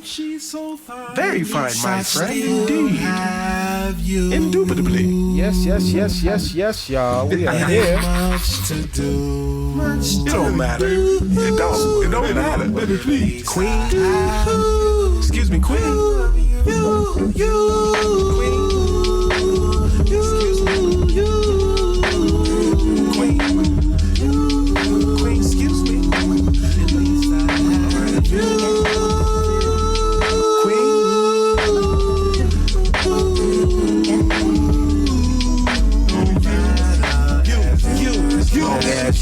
She's so fine. Very fine, my friend. Indeed. Indubitably. Yes, y'all. We are here. It don't matter. It don't matter. Baby, please. Queen. Excuse me, Queen.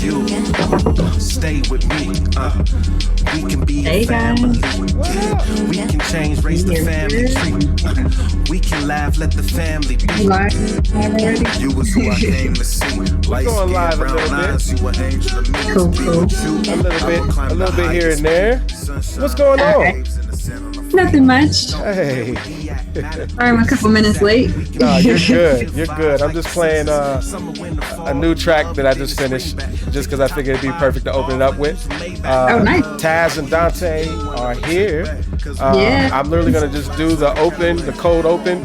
You stay with me. We can be a family. We can change, raise the family tree. We can laugh, let the family be. You was who I came to see. We're going live a little bit. A little bit here and there. What's going on? Nothing much. Hey. Sorry, I'm a couple minutes late. No, you're good. I'm just playing a new track that I just finished, just because I figured it'd be perfect to open it up with. Nice. Taz and Dante are here. Yeah. I'm literally gonna just do the cold open,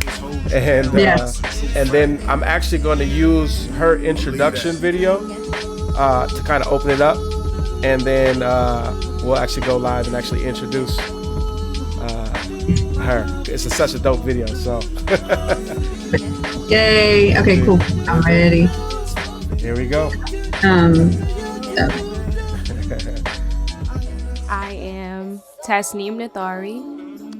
and then I'm actually going to use her introduction video to kind of open it up, and then we'll actually go live and actually introduce her. It's such a dope video, so. Yay. Okay, cool. I'm ready. Here we go. I am Tasneem Nathari,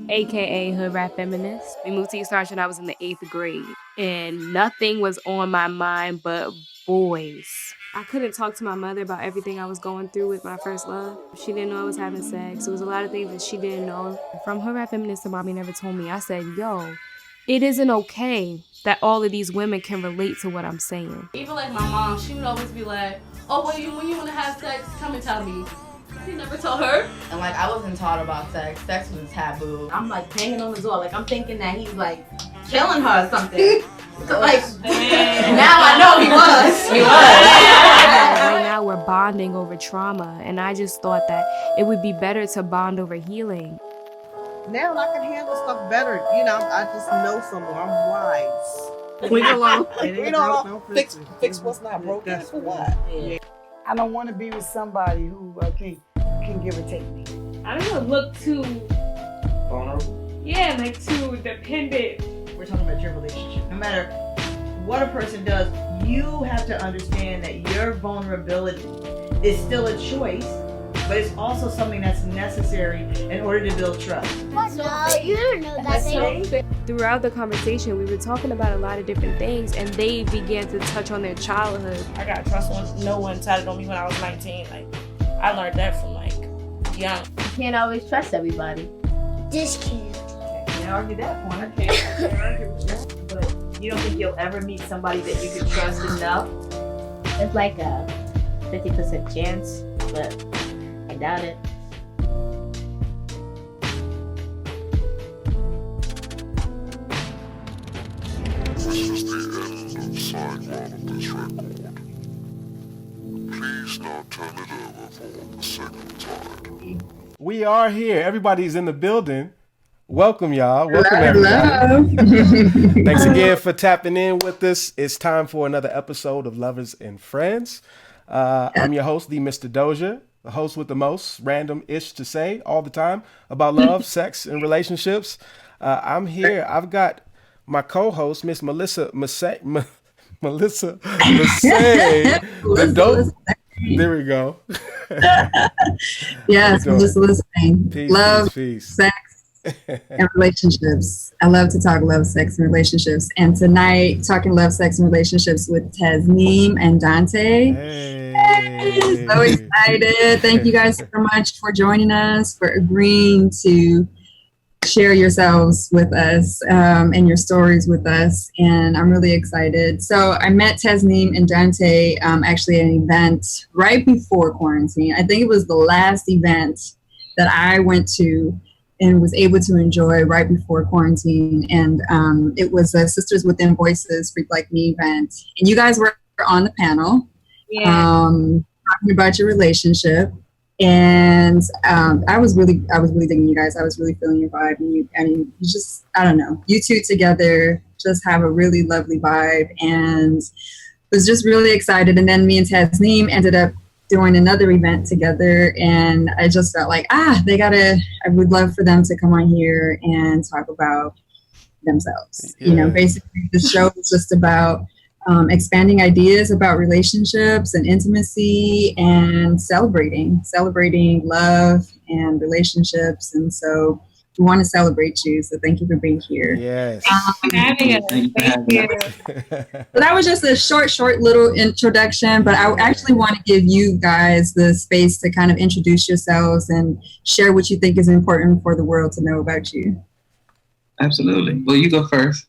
aka Hood Rap Feminist. We moved to East Orange when I was in the 8th grade, and nothing was on my mind but boys. I couldn't talk to my mother about everything I was going through with my first love. She didn't know I was having sex. There was a lot of things that she didn't know. From Hood Rap Feminist to Mommy Never Told Me, I said, yo, it isn't okay that all of these women can relate to what I'm saying. Even like my mom, she would always be like, oh, when you want to have sex, come and tell me. He never told her. And like, I wasn't taught about sex. Sex was taboo. I'm like hanging on the door. Like, I'm thinking that he's like killing her or something. Like, now I know he was. He was. Right now we're bonding over trauma, and I just thought that it would be better to bond over healing. Now I can handle stuff better. You know, I just know some more. I'm wise. Leave it alone. You know, fix what's not broken for what? Yeah. I don't want to be with somebody who can give or take me. I don't want to look too Vulnerable? Yeah, like too dependent. We're talking about your relationship. No matter what a person does, you have to understand that your vulnerability is still a choice, but it's also something that's necessary in order to build trust. No, you don't know that. Throughout the conversation, we were talking about a lot of different things, and they began to touch on their childhood. I got trust on no one tatted on me when I was 19. Like, I learned that from like young. You can't always trust everybody. Just kidding. Can't argue that point. I can't argue with that. But you don't think you'll ever meet somebody that you can trust enough? It's like a 50% chance, but I doubt it. This is the end of side one of this record. Please now turn it over for the second time. We are here. Everybody's in the building. Welcome, y'all. Welcome, everybody. Thanks again for tapping in with us. It's time for another episode of Lovers and Friends. I'm your host, the Mr. Dozier, the host with the most random-ish to say all the time about love, sex, and relationships. I'm here. I've got my co-host, Miss Melissa LeSane. The dope. There we go. Yes, Melissa LeSane. Peace, love, peace. sex, and relationships. I love to talk love, sex, and relationships. And tonight, talking love, sex, and relationships with Tasneem and Dante. Hey. So excited. Thank you guys so much for joining us, for agreeing to share yourselves with us and your stories with us. And I'm really excited. So I met Tasneem and Dante actually at an event right before quarantine. I think it was the last event that I went to and was able to enjoy right before quarantine. And it was a Sisters Within Voices Freak Like Me event. And you guys were on the panel talking about your relationship. And I was really digging you guys. I was really feeling your vibe, and you just, I don't know, you two together just have a really lovely vibe, and was just really excited. And then me and Tasneem ended up doing another event together, and I just felt like, I would love for them to come on here and talk about themselves. Yeah. You know, basically the show is just about expanding ideas about relationships and intimacy and celebrating love and relationships. And so we want to celebrate you. So thank you for being here. Yes. For having us. Thank you. So that was just a short little introduction, but I actually want to give you guys the space to kind of introduce yourselves and share what you think is important for the world to know about you. Absolutely. Well, you go first.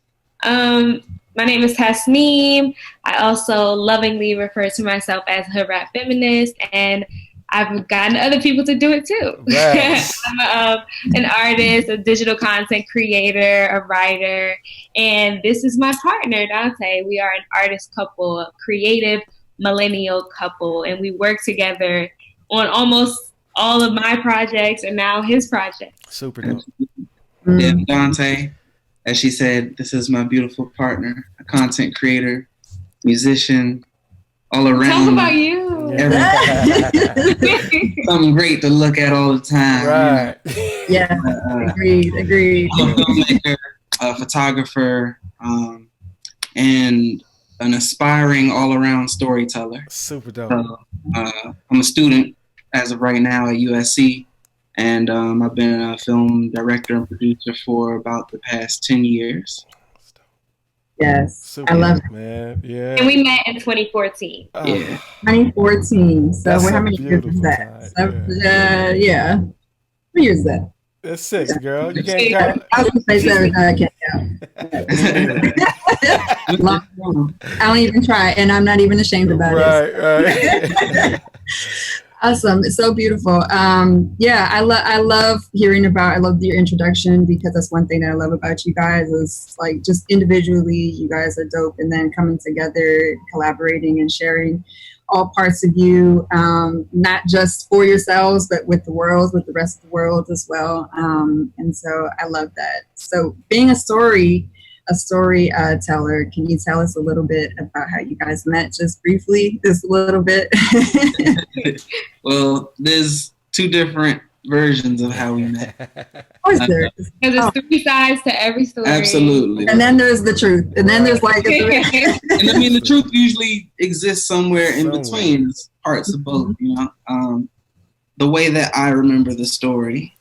My name is Tasneem. I also lovingly refer to myself as hood rap feminist, and I've gotten other people to do it too. Yes. I'm an artist, a digital content creator, a writer, and this is my partner, Dante. We are an artist couple, a creative millennial couple, and we work together on almost all of my projects and now his project. Super dope. Yeah, Dante, as she said, this is my beautiful partner, a content creator, musician, all around. Talk about you. Something great to look at all the time. Right. Yeah. Agreed. I'm a filmmaker, a photographer, and an aspiring all-around storyteller. Super dope. So, I'm a student as of right now at USC. And I've been a film director and producer for about the past 10 years. Yes, super I love it, man. Yeah. And we met in 2014. Yeah. 2014. So That's how a many years is beautiful that? Yeah. What year is that? That's 6, girl. You can't count. I was gonna say 7. I can't count. Long. I don't even try, and I'm not even ashamed about it. Right. Awesome. It's so beautiful. Yeah, I love hearing about, I love your introduction, because that's one thing that I love about you guys is like just individually, you guys are dope, and then coming together, collaborating and sharing all parts of you, not just for yourselves, but with the world, with the rest of the world as well. And so I love that. So being a storyteller, can you tell us a little bit about how you guys met, just briefly, just a little bit? Well, there's 2 different versions of how we met. Because there's 3 sides to every story. Absolutely. And then there's the truth. And then there's like and I mean, the truth usually exists somewhere in between. It's parts of both, you know. The way that I remember the story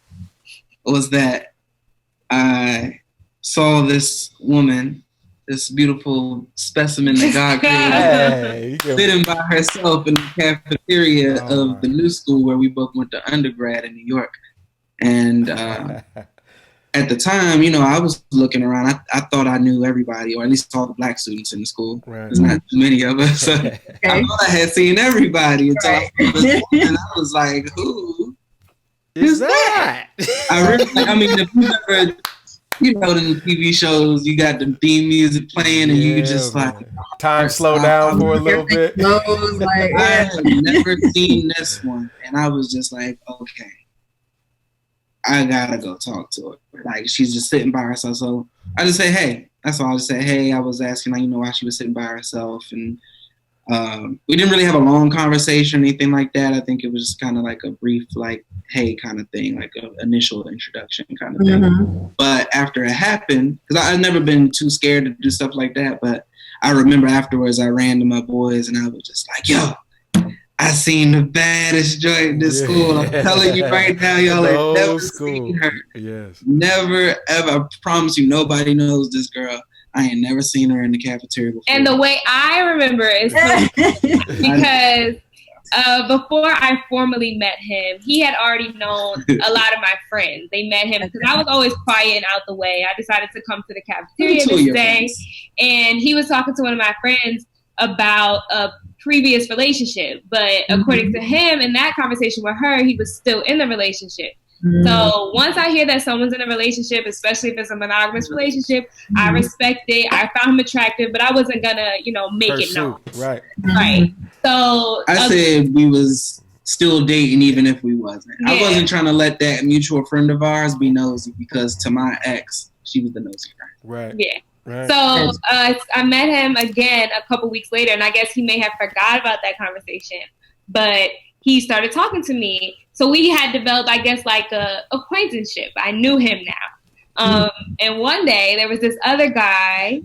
was that I saw this woman, this beautiful specimen that God created, sitting by herself in the cafeteria of the new school where we both went to undergrad in New York. And at the time, you know, I was looking around. I thought I knew everybody, or at least all the black students in the school. Right. There's not too many of us. So I thought I had seen everybody until I saw this woman, and I was like, who is that? I mean, if you ever, you know, in the TV shows, you got the theme music playing, and you just like time slow down for a little bit. I have never seen this one, and I was just like, okay, I gotta go talk to her. Like, she's just sitting by herself. So I just say, hey. That's all. I just say, hey. I was asking, like, you know, why she was sitting by herself, and we didn't really have a long conversation or anything like that. I think it was just kind of like a brief, like, hey, kind of thing, like an initial introduction kind of thing. Mm-hmm. But after it happened, because I've never been too scared to do stuff like that, but I remember afterwards I ran to my boys and I was just like, yo, I seen the baddest joint in this school. I'm telling you right now, y'all have never seen her. Yes. Never, ever. I promise you, nobody knows this girl. I ain't never seen her in the cafeteria before. And the way I remember is because before I formally met him, he had already known a lot of my friends. They met him because I was always quiet and out the way. I decided to come to the cafeteria this day, and he was talking to one of my friends about a previous relationship. But according to him, in that conversation with her, he was still in the relationship. So once I hear that someone's in a relationship, especially if it's a monogamous relationship, I respect it. I found him attractive, but I wasn't gonna, you know, make it known. Right. Right. So I said we was still dating even if we wasn't. Yeah. I wasn't trying to let that mutual friend of ours be nosy because to my ex, she was the nosy friend. Right. Yeah. Right. So I met him again a couple weeks later, and I guess he may have forgot about that conversation, but he started talking to me. So we had developed, I guess, like a acquaintanceship. I knew him now. And one day there was this other guy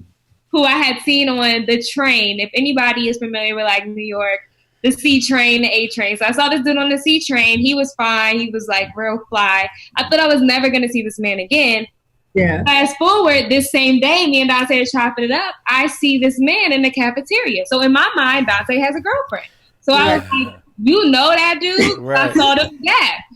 who I had seen on the train. If anybody is familiar with like New York, the C train, the A train. So I saw this dude on the C train. He was fine. He was like real fly. I thought I was never going to see this man again. Yeah. Fast forward, this same day, me and Dante are chopping it up. I see this man in the cafeteria. So in my mind, Dante has a girlfriend. So I was like, you know that dude? Right. I saw them,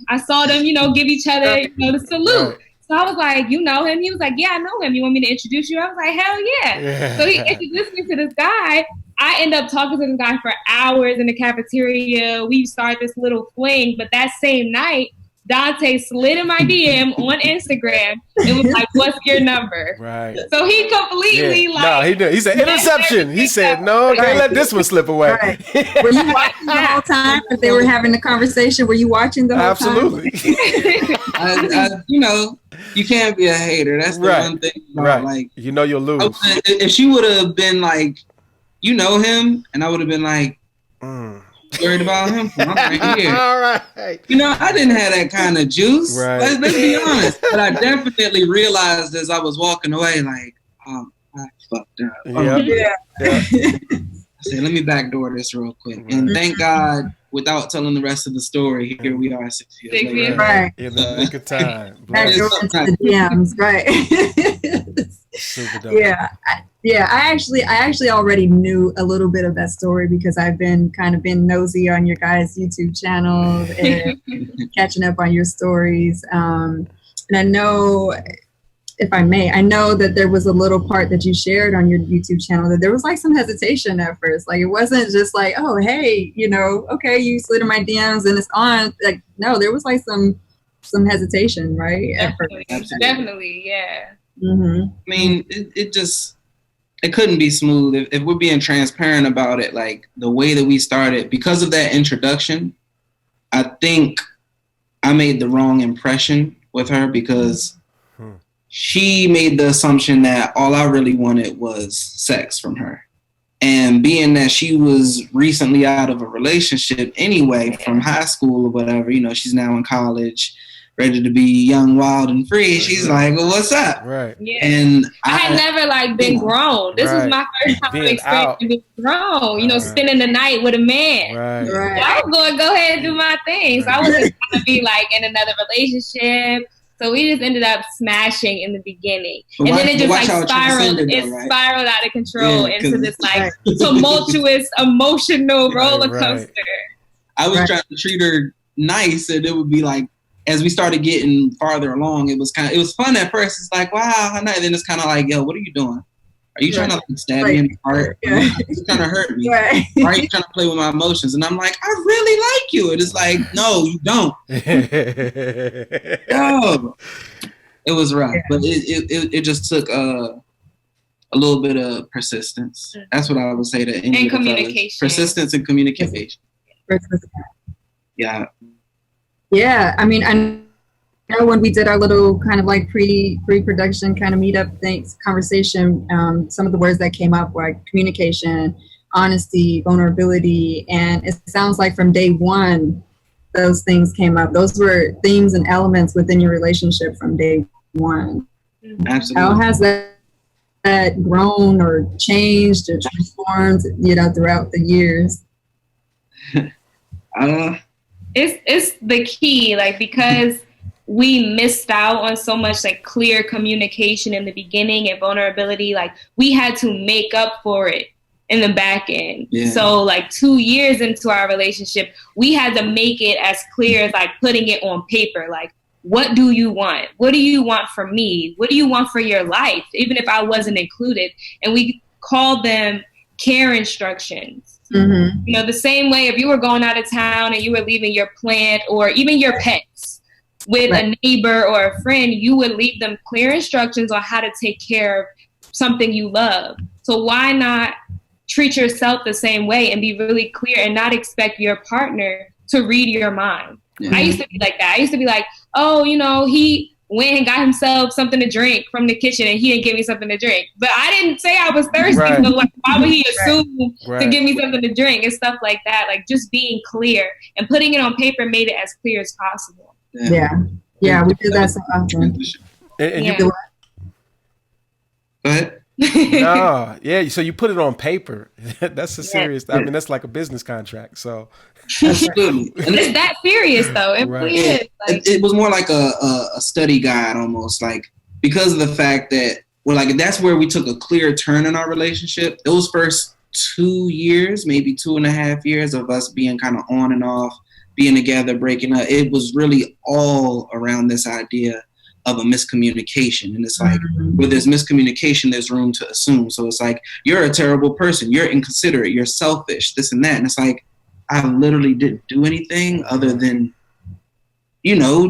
I saw them, give each other, the salute. Right. So I was like, you know him? He was like, yeah, I know him. You want me to introduce you? I was like, hell yeah. So he introduced me to this guy. I end up talking to this guy for hours in the cafeteria. We started this little fling, but that same night, Dante slid in my DM on Instagram and was like, what's your number? Right. So he completely No, he did. He said interception. He said, no, can't let this one slip away. Right. Were you watching the whole time? If they were having the conversation, were you watching the whole Absolutely. time? You can't be a hater. That's the one thing about, like, you'll lose. If she would have been like, you know him, and I would have been like, worried about him. I'm right here. All right. I didn't have that kind of juice. Right. Let's be honest. But I definitely realized as I was walking away, like, I fucked up. Yeah. I said, let me backdoor this real quick. And thank God, without telling the rest of the story, here we are 6 years later. Right. In the nick of time. Backdoor into the DMs, right. Super dope. Yeah. I actually already knew a little bit of that story because I've been nosy on your guys' YouTube channel and catching up on your stories. And I know, if I may, I know that there was a little part that you shared on your YouTube channel that there was like some hesitation at first. Like it wasn't just like, oh, hey, okay, you slid in my DMs and it's on. Like, no, there was like some hesitation, right? Definitely, yeah. Mm-hmm. I mean, it couldn't be smooth. If we're being transparent about it, like the way that we started, because of that introduction, I think I made the wrong impression with her because she made the assumption that all I really wanted was sex from her. And being that she was recently out of a relationship anyway from high school or whatever, she's now in college, ready to be young, wild, and free. She's like, well, what's up? Right. Yeah. And I had never been grown. This was my first time experiencing being grown, spending the night with a man. Right. So I was going to go ahead and do my thing. So I wasn't trying to be like in another relationship. So we just ended up smashing in the beginning. And then it just spiraled out of control into this like tumultuous, emotional roller coaster. I was trying to treat her nice, and it would be like, as we started getting farther along, it was fun at first. It's like, wow, how nice. Then it's kind of like, yo, what are you doing? Are you trying to stab me in the heart? Are you trying to hurt me? Right. Why are you trying to play with my emotions? And I'm like, I really like you. And it's like, no, you don't. No. It was rough, but it just took a little bit of persistence. That's what I would say to any and communication. Persistence and communication. Yeah. Yeah, I mean, I know when we did our little kind of like pre-production kind of meetup conversation, some of the words that came up were like communication, honesty, vulnerability, and it sounds like from day one, those things came up. Those were themes and elements within your relationship from day one. Absolutely. How has that grown or changed or transformed, throughout the years? It's the key, like, because we missed out on so much like clear communication in the beginning and vulnerability, like we had to make up for it in the back end. Yeah. So like 2 years into our relationship, we had to make it as clear as like putting it on paper. Like, what do you want? What do you want from me? What do you want for your life? Even if I wasn't included. And we called them care instructions. Mm-hmm. The same way if you were going out of town and you were leaving your plant or even your pets with a neighbor or a friend, you would leave them clear instructions on how to take care of something you love. So why not treat yourself the same way and be really clear and not expect your partner to read your mind. Yeah. I used to be like that. I used to be like, oh, you know, he went and got himself something to drink from the kitchen and he didn't give me something to drink. But I didn't say I was thirsty. Right. So like, why would he assume Right. to give me something to drink and stuff like that? Like just being clear and putting it on paper made it as clear as possible. Yeah, we do that so often. And Yeah. you, Go ahead. no, yeah. So you put it on paper. That's a serious. I mean, that's like a business contract. So Absolutely. And It's that serious though. It Right. really is. Like, it was more like a study guide almost, like because of the fact that that's where we took a clear turn in our relationship. Those first 2 years, maybe 2.5 years of us being kind of on and off, being together, breaking up, it was really all around this idea of a miscommunication. And it's like, where there's miscommunication, there's room to assume. So it's like, you're a terrible person, you're inconsiderate, you're selfish, this and that. And it's like, I literally didn't do anything other than,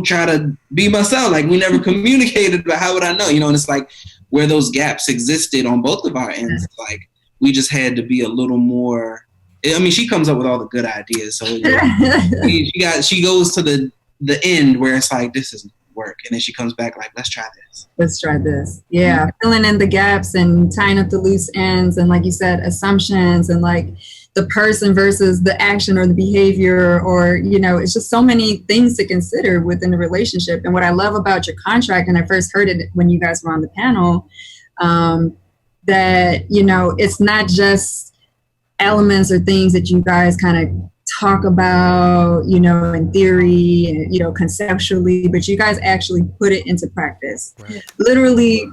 try to be myself. Like, we never communicated, but how would I know? And it's like, where those gaps existed on both of our ends, it's like, we just had to be a little more, I mean, she comes up with all the good ideas. So she goes to the end where it's like, this isn't work, and then she comes back like, let's try this. Yeah, filling in the gaps and tying up the loose ends, and like you said, assumptions, and like the person versus the action or the behavior, or it's just so many things to consider within the relationship. And what I love about your contract, and I first heard it when you guys were on the panel, that it's not just elements or things that you guys kind of talk about, in theory, and, conceptually, but you guys actually put it into practice. Right. Literally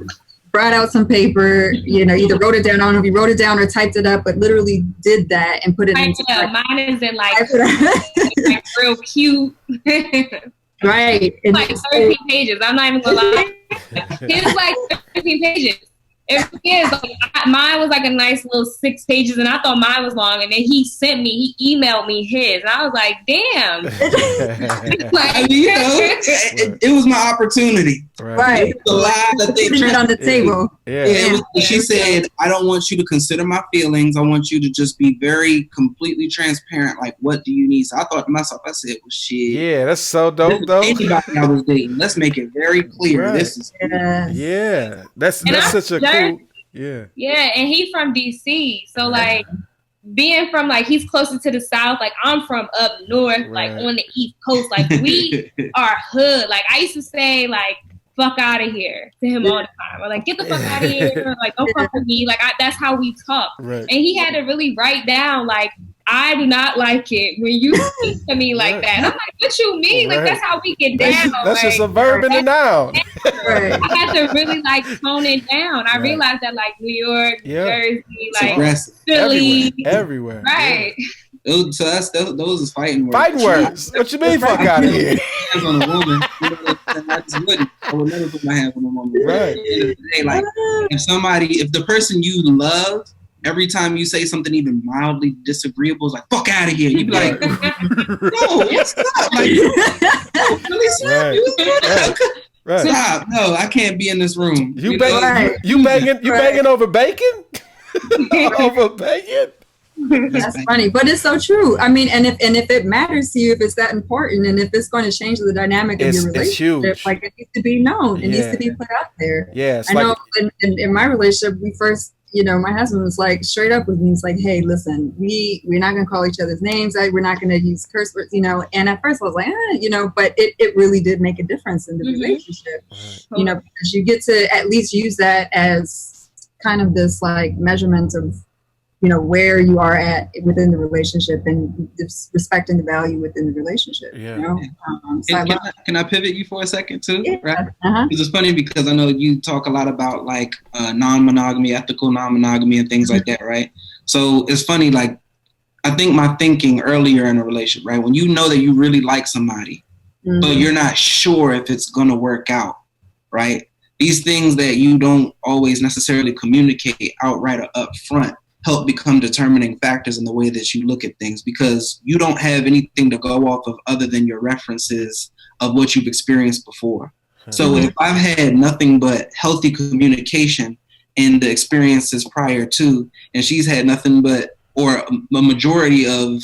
brought out some paper, either wrote it down, I don't know if you wrote it down or typed it up, but literally did that and put it into practice. Mine is in like real cute. Right. It's like 13 pages. I'm not even gonna lie. It's like 13 pages. It is. Like, mine was like a nice little 6 pages, and I thought mine was long. And then he emailed me his, and I was like, "Damn!" It was my opportunity. Right. It was a lie that they put it on the table. She said, "I don't want you to consider my feelings. I want you to just be very completely transparent. Like, what do you need?" So I thought to myself, I said, "Well, shit. Yeah, that's so dope, though. Anybody I was dating, let's make it very clear. Right. This is that's such a cool." Yeah, and he from DC, so like being from like he's closer to the south, like I'm from up north, like on the East Coast, like we are hood. Like I used to say like fuck out of here to him all the time, or like get the fuck out of here, or, like don't fuck with me. Like that's how we talk. Right. And he had to really write down like, I do not like it when you speak to me like that. And I'm like, what you mean? Like that's how we get down. That's just a verb and a noun. I had to really like tone it down. I realized that like New York, Jersey, like Philly, everywhere. Right. Yeah. So those is fighting words. Fighting words. What you mean, fuck out of here? Hands on a woman. I would never put my hands on a woman. Right. Like if the person you love, every time you say something even mildly disagreeable, it's like, fuck out of here. You'd be like, no, what's up? Like, no, really, stop. Right. Stop. No, I can't be in this room. You banging over bacon? Over bacon? That's funny, but it's so true. I mean, and if it matters to you, if it's that important, and if it's going to change the dynamic of your relationship, like it needs to be known. It needs to be put out there. Yeah, I know in my relationship, we first, my husband was like straight up with me. He's like, hey, listen, we're not going to call each other's names. We're not going to use curse words, and at first I was like, but it really did make a difference in the relationship, because you get to at least use that as kind of this like measurement of, where you are at within the relationship and respecting the value within the relationship. Yeah. Can I pivot you for a second too? Yeah. Right. Because it's funny because I know you talk a lot about like non-monogamy, ethical non-monogamy, and things like that, right? So it's funny, like I think my thinking earlier in a relationship, right? When you know that you really like somebody, but you're not sure if it's gonna work out, right? These things that you don't always necessarily communicate outright or up front help become determining factors in the way that you look at things, because you don't have anything to go off of other than your references of what you've experienced before. So if I've had nothing but healthy communication in the experiences prior to, and she's had nothing but, or a majority of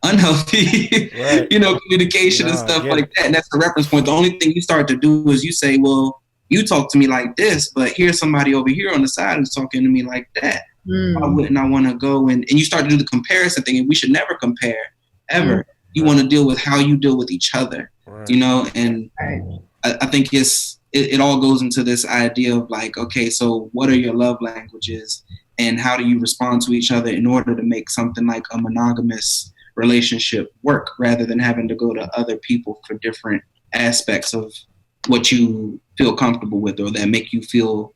unhealthy, Right. communication and stuff like that. And that's the reference point. The only thing you start to do is you say, well, you talk to me like this, but here's somebody over here on the side who's talking to me like that. Why wouldn't I want to go and you start to do the comparison thing, and we should never compare ever. You want to deal with how you deal with each other, and I think it all goes into this idea of like, okay, so what are your love languages and how do you respond to each other in order to make something like a monogamous relationship work, rather than having to go to other people for different aspects of what you feel comfortable with or that make you feel,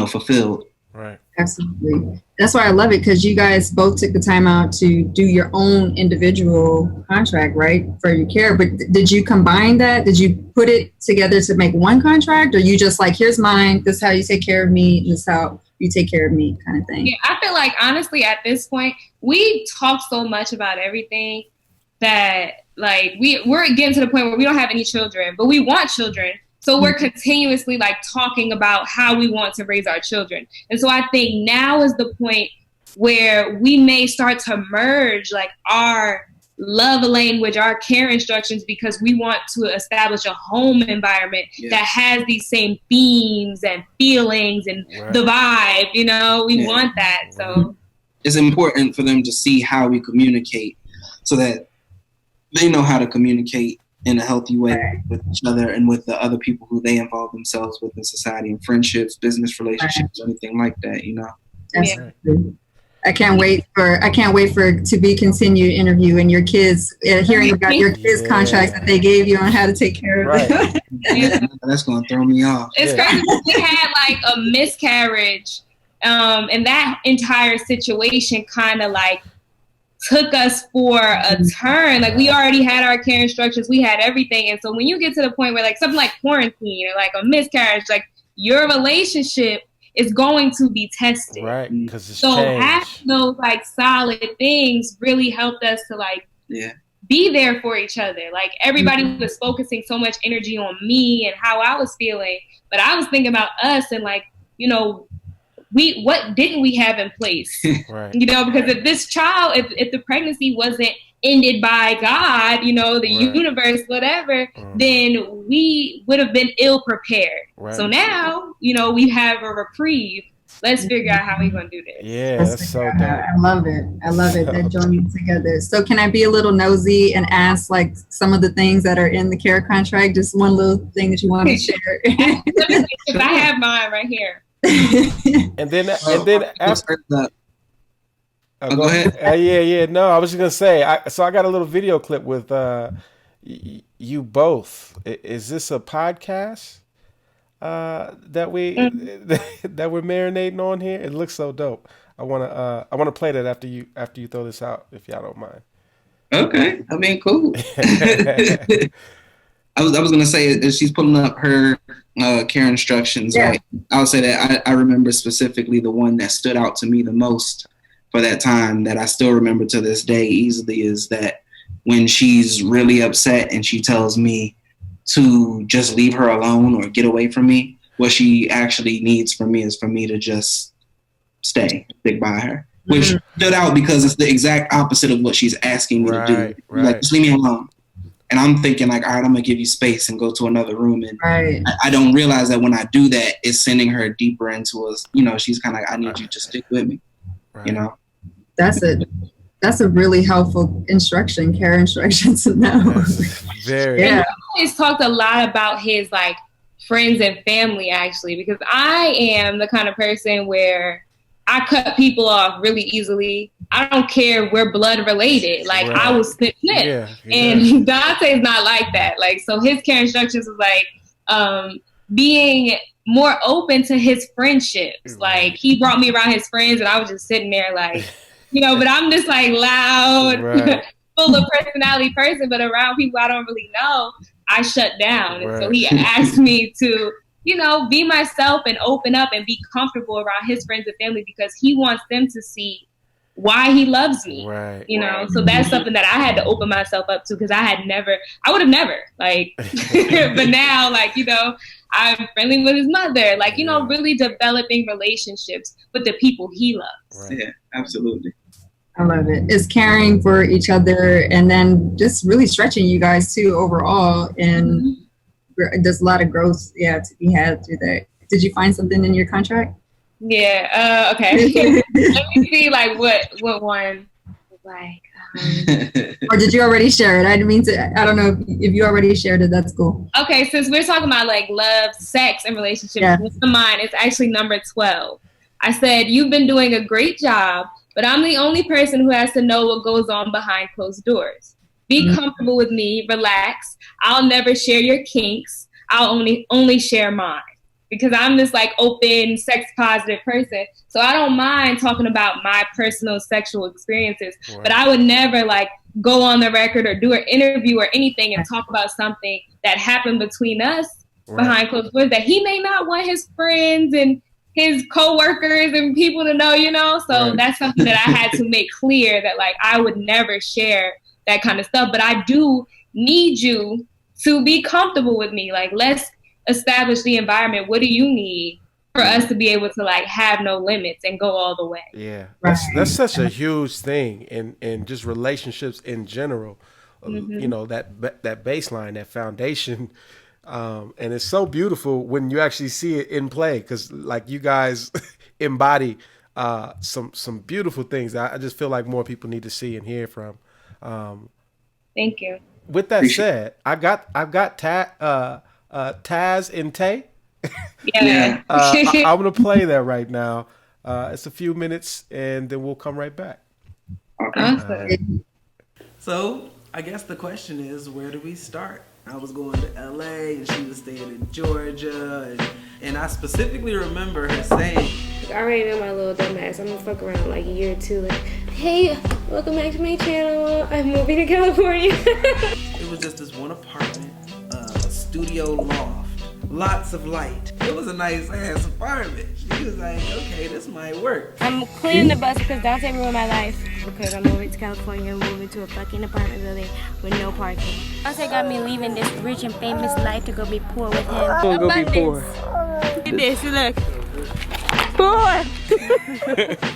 fulfilled. Right. Absolutely. That's why I love it, because you guys both took the time out to do your own individual contract, right, for your care. But did you combine that? Did you put it together to make one contract, or you just like, here's mine, this is how you take care of me, this is how you take care of me, kind of thing? Yeah, I feel like honestly at this point we talk so much about everything that like we're getting to the point where we don't have any children, but we want children. So we're continuously like talking about how we want to raise our children. And so I think now is the point where we may start to merge like our love language, our care instructions, because we want to establish a home environment that has these same themes and feelings and the vibe, we want that. So it's important for them to see how we communicate so that they know how to communicate in a healthy way with each other and with the other people who they involve themselves with in society, and friendships, business relationships, anything like that, Absolutely. I can't wait for to be continued interview and your kids, hearing about your kids' contracts that they gave you on how to take care of them. That's going to throw me off. It's crazy. We had like a miscarriage, and that entire situation kind of like took us for a turn. Like we already had our care instructions, we had everything. And so when you get to the point where like something like quarantine or like a miscarriage, like your relationship is going to be tested. Right. Because it's so changed. having those like solid things really helped us to like be there for each other. Like everybody was focusing so much energy on me and how I was feeling, but I was thinking about us and like, what didn't we have in place? Right. Because if this child, if the pregnancy wasn't ended by God, the universe, whatever, then we would have been ill prepared. Right. So now, we have a reprieve. Let's figure out how we're going to do this. Yeah, that's so dope. I love it. That joining together. So can I be a little nosy and ask like some of the things that are in the care contract? Just one little thing that you want to share. If I have mine right here. and then after that, go ahead. No, I was just gonna say. I got a little video clip with you both. Is this a podcast that we're marinating on here? It looks so dope. I wanna play that after you throw this out, if y'all don't mind. Okay, I mean, cool. I was gonna say, as she's pulling up her care instructions, right? I would say that I remember specifically the one that stood out to me the most for that time, that I still remember to this day easily, is that when she's really upset and she tells me to just leave her alone or get away from me, what she actually needs from me is for me to just stick by her. Which stood out because it's the exact opposite of what she's asking me to do. Right. Like, just leave me alone. And I'm thinking like, all right, I'm going to give you space and go to another room. And I don't realize that when I do that, it's sending her deeper into us. She's kind of like, I need you to stick with me, That's a really helpful care instruction to know. Very. And he always talked a lot about his like friends and family, actually, because I am the kind of person where I cut people off really easily. I don't care we're blood related. Like I will snip. And Dante is not like that. Like, so his care instructions was like being more open to his friendships. Like he brought me around his friends and I was just sitting there like, but I'm just like loud, full of personality person, but around people I don't really know, I shut down. And so he asked me to, be myself and open up and be comfortable around his friends and family, because he wants them to see why he loves me. So that's something that I had to open myself up to, because I would have never like, but now like, I'm friendly with his mother, like, really developing relationships with the people he loves. Yeah, absolutely. I love it. It's caring for each other and then just really stretching you guys too overall. And there's a lot of growth, to be had through that. Did you find something in your contract? Yeah. Okay. Let me see, like what one. Like. Or did you already share it? I didn't mean to. I don't know if you already shared it. That's cool. Okay, since we're talking about like love, sex, and relationships, one of mine is actually number 12. I said, "You've been doing a great job, but I'm the only person who has to know what goes on behind closed doors. Be comfortable with me, relax. I'll never share your kinks. I'll only share mine. Because I'm this like open, sex positive person. So I don't mind talking about my personal sexual experiences, but I would never like go on the record or do an interview or anything and talk about something that happened between us behind closed doors that he may not want his friends and his coworkers and people to know, you know? So that's something that I had to make clear that like I would never share that kind of stuff, but I do need you to be comfortable with me. Like, let's establish the environment. What do you need for us to be able to like have no limits and go all the way? Yeah, that's such a huge thing in just relationships in general. You know, that baseline, that foundation, and it's so beautiful when you actually see it in play because like you guys embody some beautiful things that I just feel like more people need to see and hear from. Thank you. With that said, I've got Taz and Tay. Yeah. I'm gonna play that right now. It's a few minutes, and then we'll come right back. So I guess the question is, where do we start? I was going to LA, and she was staying in Georgia, and I specifically remember her saying, I already know my little dumbass. I'm gonna fuck around like a year or two. Like, hey, welcome back to my channel. I'm moving to California. It was just this one apartment, studio loft, lots of light. It was a nice ass apartment. She was like, okay, this might work. I'm cleaning the bus because Dante ruined my life because I'm moving to California and moving to a fucking apartment building with no parking. Dante got me leaving this rich and famous life to go be poor with him. I'm gonna go be poor. Look at this, look. Poor.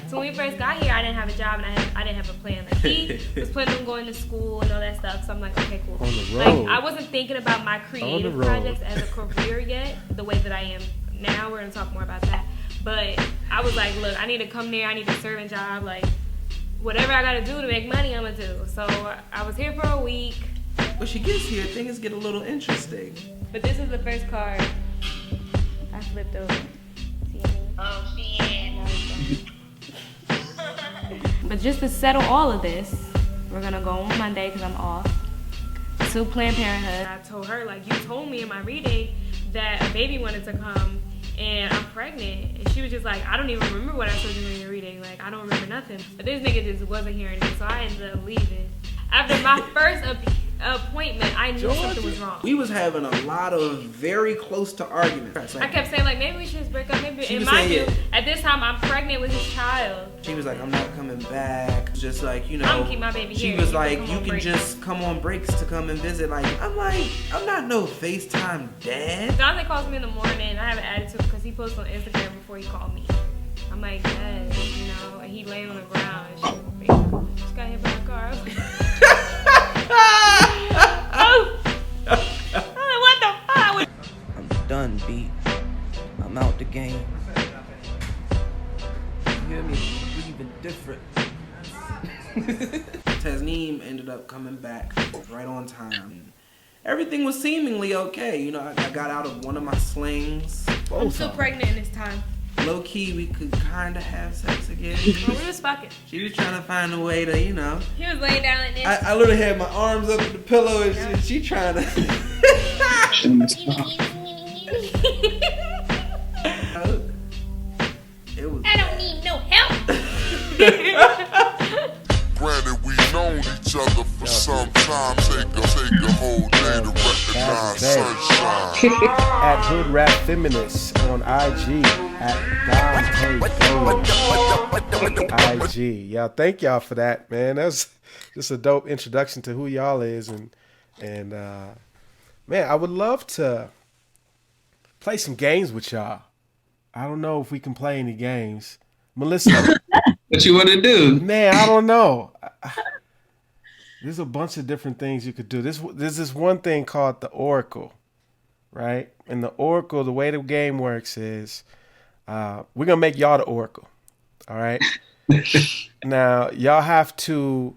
So when we first got here, I didn't have a job and I didn't have a plan. Like he was planning on going to school and all that stuff. So I'm like, okay, cool. On the road. Like I wasn't thinking about my creative projects as a career yet, the way that I am now. We're gonna talk more about that. But I was like, look, I need to come there. I need a serving job. Like whatever I gotta do to make money, I'm gonna do. So I was here for a week. When she gets here, things get a little interesting. But this is the first card I flipped over. Oh, shit. But just to settle all of this, we're gonna go on Monday because I'm off to Planned Parenthood. I told her, like, you told me in my reading that a baby wanted to come and I'm pregnant. And she was just like, I don't even remember what I told you in your reading. Like, I don't remember nothing. But this nigga just wasn't hearing it, so I ended up leaving. After my first appointment, I knew something was wrong. We was having a lot of very close to arguments. I kept saying like maybe we should just break up. Maybe in my view, at this time I'm pregnant with his child. She was like, I'm not coming back. Just like, you know, I'm gonna keep my baby she here. was like, you can just come on breaks to come and visit. Like, I'm not no FaceTime dad. Dante calls me in the morning. I have an attitude because he posts on Instagram before he called me. I'm like, yes, you know, and he laying on the ground and shit. Just got hit by a car. What the fuck? I'm done, B. I'm out the game. You hear me? Breathing different. Tasneem ended up coming back right on time. Everything was seemingly okay. You know, I got out of one of my slings. I'm still pregnant in this time. Low key, we could kind of have sex again. Well, we was fucking. She was trying to find a way to, you know. He was laying down like this. I literally had my arms up to the pillow and she trying to. I don't need no help. Granted, we known each other for some time. Take a whole day to recognize sunshine. At Hood Rap Feminist on IG. At Dante IG. Y'all, thank y'all for that, man. That's just a dope introduction to who y'all is, and man, I would love to play some games with y'all. I don't know if we can play any games. Melissa. What you want to do? Man, I don't know. There's a bunch of different things you could do. There's this one thing called the Oracle, right? And the Oracle, the way the game works is we're going to make y'all the Oracle, all right? Now, y'all have to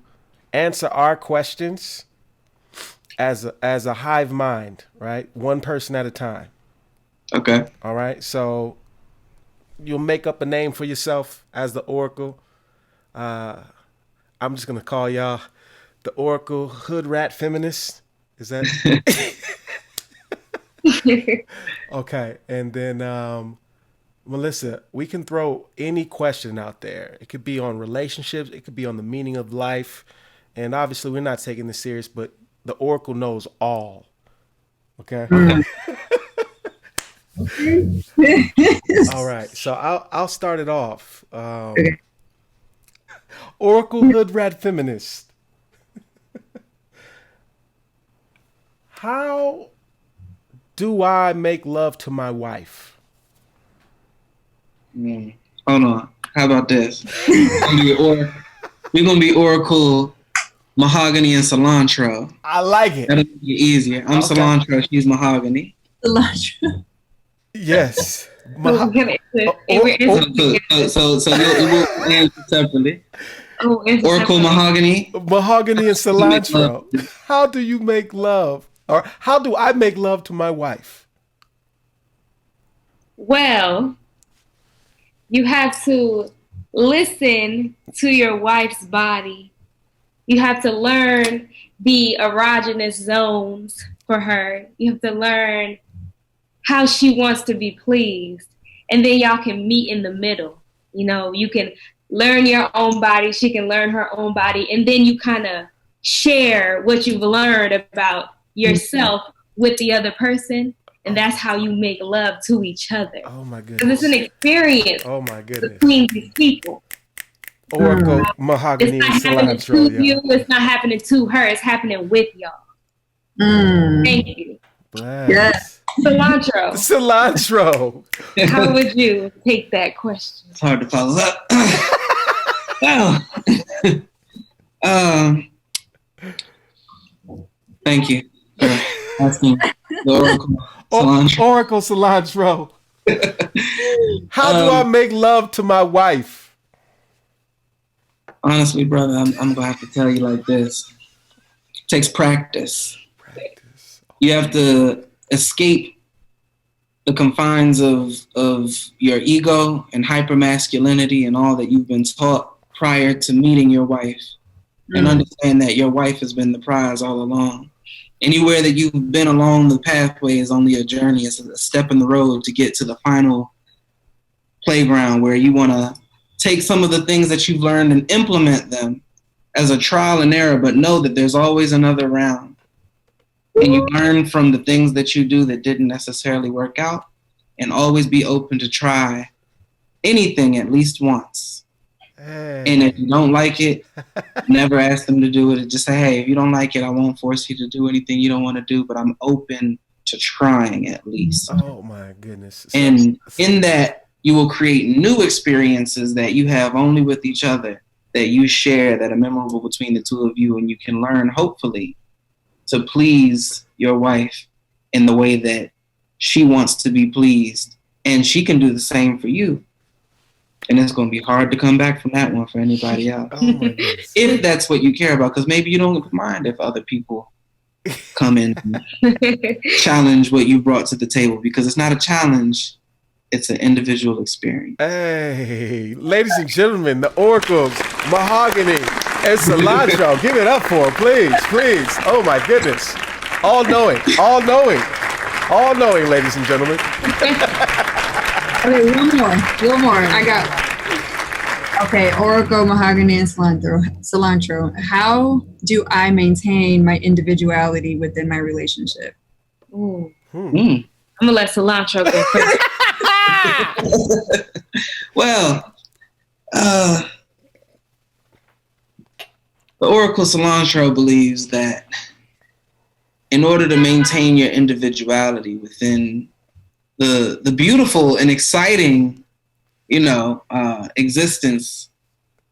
answer our questions as a hive mind, right? One person at a time. Okay. All right. So you'll make up a name for yourself as the Oracle. I'm just going to call y'all the Oracle Hood Rat Feminist. Is that? Okay. And then, Melissa, we can throw any question out there. It could be on relationships. It could be on the meaning of life. And obviously, we're not taking this serious, but the Oracle knows all. Okay. All right. So I'll start it off. Oracle Hood Rat Feminist. How do I make love to my wife? Hold on. How about this? We're gonna be Oracle, Mahogany, and Cilantro. I like it. That'll make it easier. I'm Cilantro. She's Mahogany. Cilantro. Yes. So we'll answer separately. Oracle, Mahogany. Mahogany and Cilantro. How do you make love? Or how do I make love to my wife? Well, you have to listen to your wife's body. You have to learn the erogenous zones for her. You have to learn how she wants to be pleased. And then y'all can meet in the middle. You know, you can learn your own body. She can learn her own body. And then you kind of share what you've learned about yourself with the other person. And that's how you make love to each other. Oh, my goodness. Because it's an experience. Oh, my goodness. Between these people. Oracle, Mahogany, and Cilantro. To you, it's not happening to her. It's happening with y'all. Thank you. Bless. Yes. Cilantro. Cilantro. How would you take that question? It's hard to follow up. Thank you for asking the Oracle Cilantro. Oracle Cilantro. How do I make love to my wife? Honestly, brother, I'm going to have to tell you like this. It takes practice. You have to escape the confines of your ego and hypermasculinity and all that you've been taught prior to meeting your wife, and understand that your wife has been the prize all along. Anywhere that you've been along the pathway is only a journey. It's a step in the road to get to the final playground where you want to take some of the things that you've learned and implement them as a trial and error, but know that there's always another round. And you learn from the things that you do that didn't necessarily work out, and always be open to try anything at least once. Hey. And if you don't like it, never ask them to do it. Just say, hey, if you don't like it, I won't force you to do anything you don't want to do, but I'm open to trying at least. Oh my goodness. And in that, you will create new experiences that you have only with each other, that you share, that are memorable between the two of you, and you can learn, hopefully, to please your wife in the way that she wants to be pleased, and she can do the same for you. And it's going to be hard to come back from that one for anybody else. Oh my goodness. If that's what you care about, because maybe you don't mind if other people come in and challenge what you brought to the table, because it's not a challenge, it's an individual experience. Hey, ladies and gentlemen, the Oracles, Mahogany, and Cilantro. Give it up for them, please, please. Oh my goodness. All knowing, ladies and gentlemen. Okay, one more. I got. Okay, Oracle, Mahogany, and Cilantro. How do I maintain my individuality within my relationship? Ooh. I'm gonna let Cilantro go first. Well, the Oracle Cilantro believes that in order to maintain your individuality within the beautiful and exciting, existence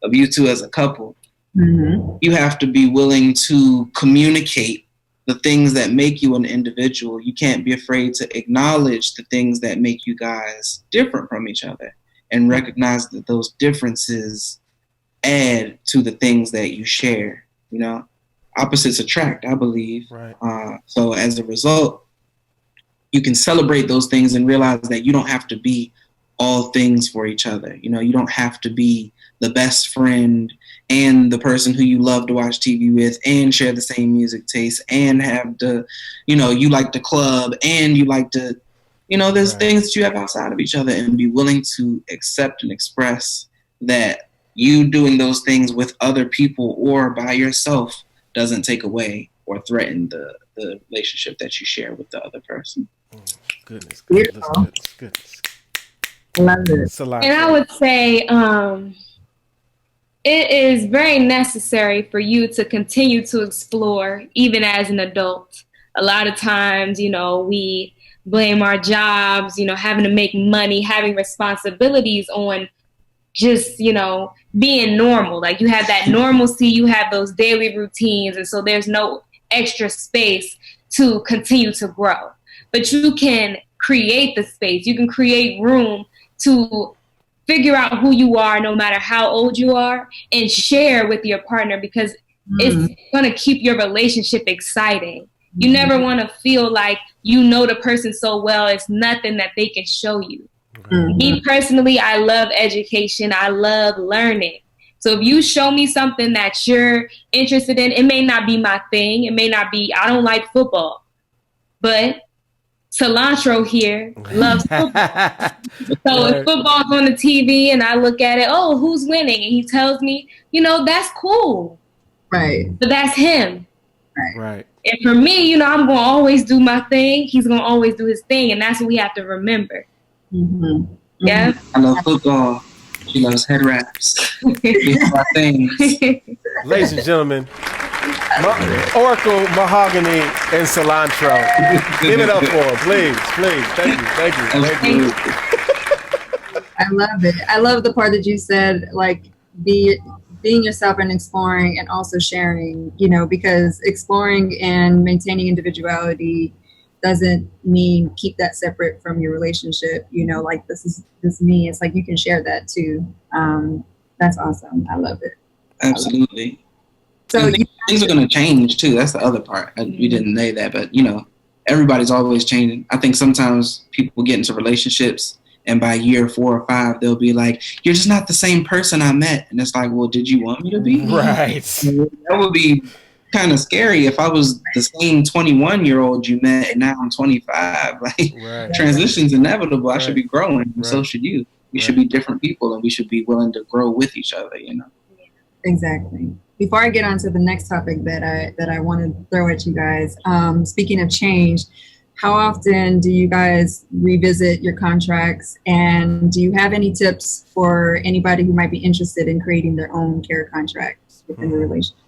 of you two as a couple, Mm-hmm. you have to be willing to communicate the things that make you an individual. You can't be afraid to acknowledge the things that make you guys different from each other and recognize that those differences add to the things that you share. You know, opposites attract, I believe. Right. So as a result, you can celebrate those things and realize that you don't have to be all things for each other. You know, you don't have to be the best friend and the person who you love to watch TV with and share the same music taste and have the, you know, you like the club and you like to, you know, there's things that you have outside of each other, and be willing to accept and express that you doing those things with other people or by yourself doesn't take away or threaten the relationship that you share with the other person. Goodness. Beautiful. Goodness. Love it. Cilantro. And I would say it is very necessary for you to continue to explore even as an adult. A lot of times, you know, we blame our jobs, you know, having to make money, having responsibilities on just, you know, being normal. Like you have that normalcy, you have those daily routines, and so there's no extra space to continue to grow. But you can create the space, you can create room to figure out who you are no matter how old you are and share with your partner, because it's going to keep your relationship exciting. You never want to feel like you know the person so well, it's nothing that they can show you. Me personally, I love education. I love learning. So if you show me something that you're interested in, it may not be my thing. It may not be, I don't like football, but Cilantro here loves football. So if football's on the TV and I look at it, oh, who's winning? And he tells me, you know, that's cool. Right. But that's him. Right. And for me, you know, I'm going to always do my thing. He's going to always do his thing. And that's what we have to remember. Mm-hmm. Yeah. I love football. She loves head wraps. It's my thing. Ladies and gentlemen, Oracle, Mahogany, and Cilantro. Give it up for her, please. Thank you. I love it. I love the part that you said, like, being yourself and exploring and also sharing, you know, because exploring and maintaining individuality doesn't mean keep that separate from your relationship, you know, like this is me. It's like you can share that too. That's awesome. I love it. Absolutely. So things are going to change too. That's the other part. We didn't say that, but you know, everybody's always changing. I think sometimes people get into relationships and by year 4 or 5, they'll be like, you're just not the same person I met. And it's like, well, did you want me to be? Right. That would be kind of scary if I was the same 21-year-old you met and now I'm 25. Like, transition's inevitable. I should be growing, and so should you. We should be different people, and we should be willing to grow with each other, you know? Exactly. Before I get on to the next topic that I want to throw at you guys, speaking of change, how often do you guys revisit your contracts, and do you have any tips for anybody who might be interested in creating their own care contracts within the relationship?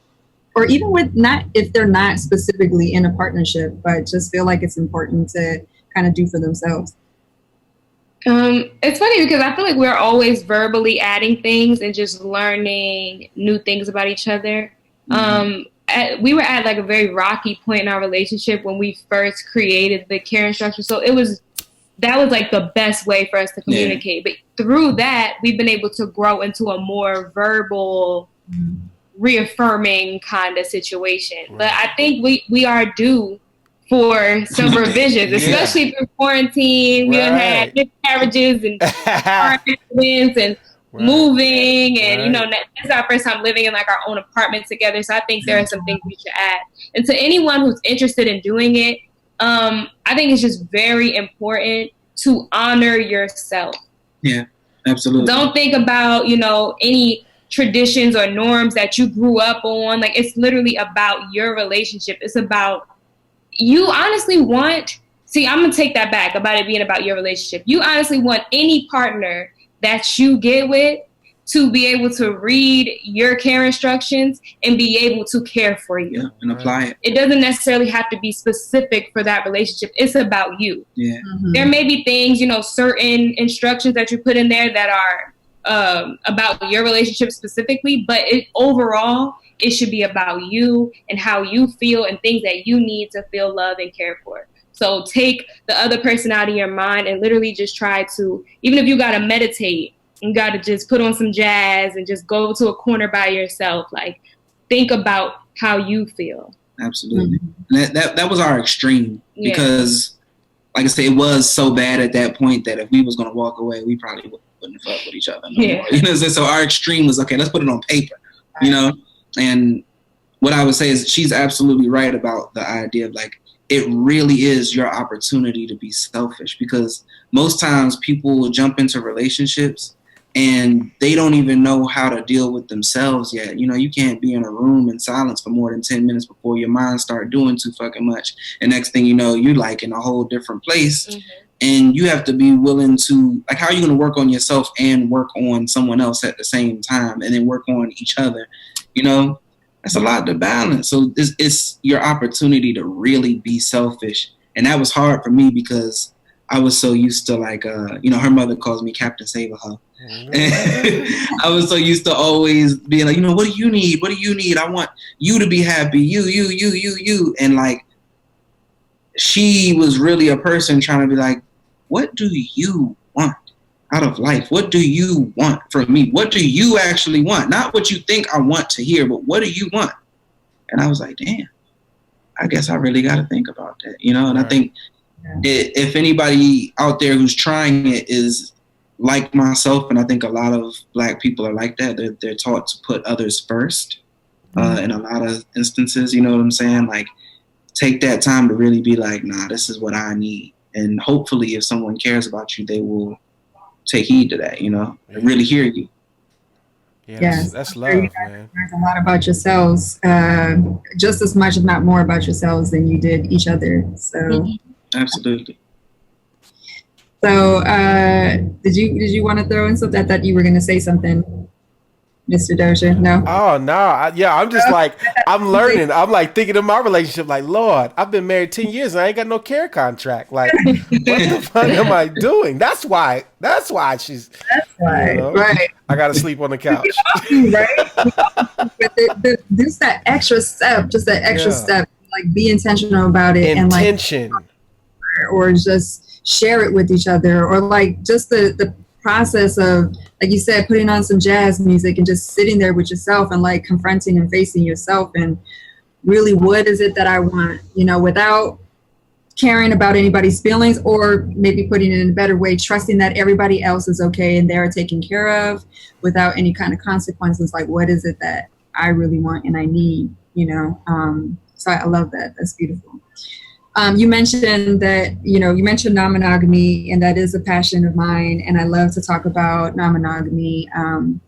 Or even with not, if they're not specifically in a partnership, but just feel like it's important to kind of do for themselves? It's funny because I feel like we're always verbally adding things and just learning new things about each other. We were at like a very rocky point in our relationship when we first created the care instruction. So that was like the best way for us to communicate. But through that, we've been able to grow into a more verbal, reaffirming kind of situation. But I think we are due for some revisions, especially through quarantine. We have had miscarriages and car accidents and moving, and you know, that's our first time living in like our own apartment together. So I think there are some things we should add. And to anyone who's interested in doing it, I think it's just very important to honor yourself. Yeah, absolutely. Don't think about, you know, any traditions or norms that you grew up on. Like, it's literally about your relationship. It's about, you honestly want, I'm going to take that back about it being about your relationship. You honestly want any partner that you get with to be able to read your care instructions and be able to care for you. Yeah, and apply it. It doesn't necessarily have to be specific for that relationship. It's about you. Yeah. There may be things, you know, certain instructions that you put in there that are about your relationship specifically, but overall, it should be about you and how you feel and things that you need to feel loved and cared for. So take the other person out of your mind and literally just try to, even if you got to meditate, you got to just put on some jazz and just go to a corner by yourself. Like, think about how you feel. Absolutely. That was our extreme because, like I said, it was so bad at that point that if we was going to walk away, we probably wouldn't fuck with each other no more. You know, so our extreme was, okay, let's put it on paper, you know? And what I would say is she's absolutely right about the idea of, like, it really is your opportunity to be selfish, because most times people will jump into relationships and they don't even know how to deal with themselves yet. You know, you can't be in a room in silence for more than 10 minutes before your mind start doing too fucking much. And next thing you know, you're like in a whole different place. And you have to be willing to, like, how are you going to work on yourself and work on someone else at the same time and then work on each other? You know, that's a lot to balance. So it's your opportunity to really be selfish. And that was hard for me because I was so used to, like, you know, her mother calls me Captain Save-A-Huh. I was so used to always being like, you know, what do you need? What do you need? I want you to be happy. You. And, like, she was really a person trying to be like, what do you want out of life? What do you want from me? What do you actually want? Not what you think I want to hear, but what do you want? And I was like, damn, I guess I really got to think about that, you know? And I think if anybody out there who's trying it is like myself, and I think a lot of Black people are like that, they're taught to put others first in a lot of instances, you know what I'm saying? Like, take that time to really be like, nah, this is what I need. And hopefully if someone cares about you, they will take heed to that, you know, and really hear you. Yes, that's love, man. Learned a lot about yourselves, just as much, if not more, about yourselves than you did each other. So, absolutely. So, did you want to throw in something? I thought you were going to say something, Mr. Dozier. No. Oh no, I'm just like, I'm learning. I'm like thinking of my relationship. Like, Lord, I've been married 10 years and I ain't got no care contract. Like, what the fuck am I doing? That's why she's. That's why, you know, right? I gotta sleep on the couch. Right. But just that extra step, like be intentional about it. Intention. And like, or just share it with each other, or like just the process of, like you said, putting on some jazz music and just sitting there with yourself and like confronting and facing yourself and really, what is it that I want, you know, without caring about anybody's feelings, or maybe putting it in a better way, trusting that everybody else is okay and they're taken care of without any kind of consequences. Like, what is it that I really want and I need, you know? So I love that. That's beautiful. You mentioned that, you mentioned non-monogamy, and that is a passion of mine. And I love to talk about non-monogamy. And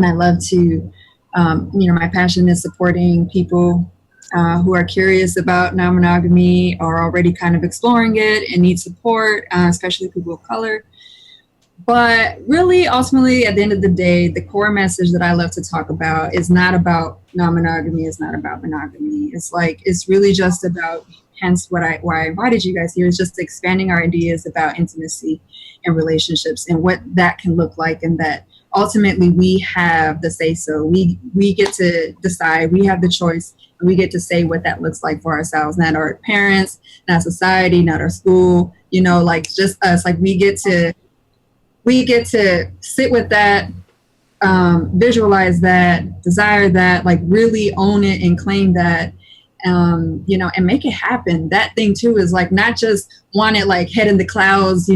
I love to, my passion is supporting people who are curious about non-monogamy, or already kind of exploring it and need support, especially people of color. But really, ultimately, at the end of the day, the core message that I love to talk about is not about non-monogamy. It's not about monogamy. It's really just about, hence why I invited you guys here, is just expanding our ideas about intimacy and relationships and what that can look like, and that ultimately we have the say so. We get to decide, we have the choice, and we get to say what that looks like for ourselves, not our parents, not society, not our school, like just us. Like we get to sit with that, visualize that, desire that, like really own it and claim that, and make it happen. That thing too is like not just want it, like head in the clouds,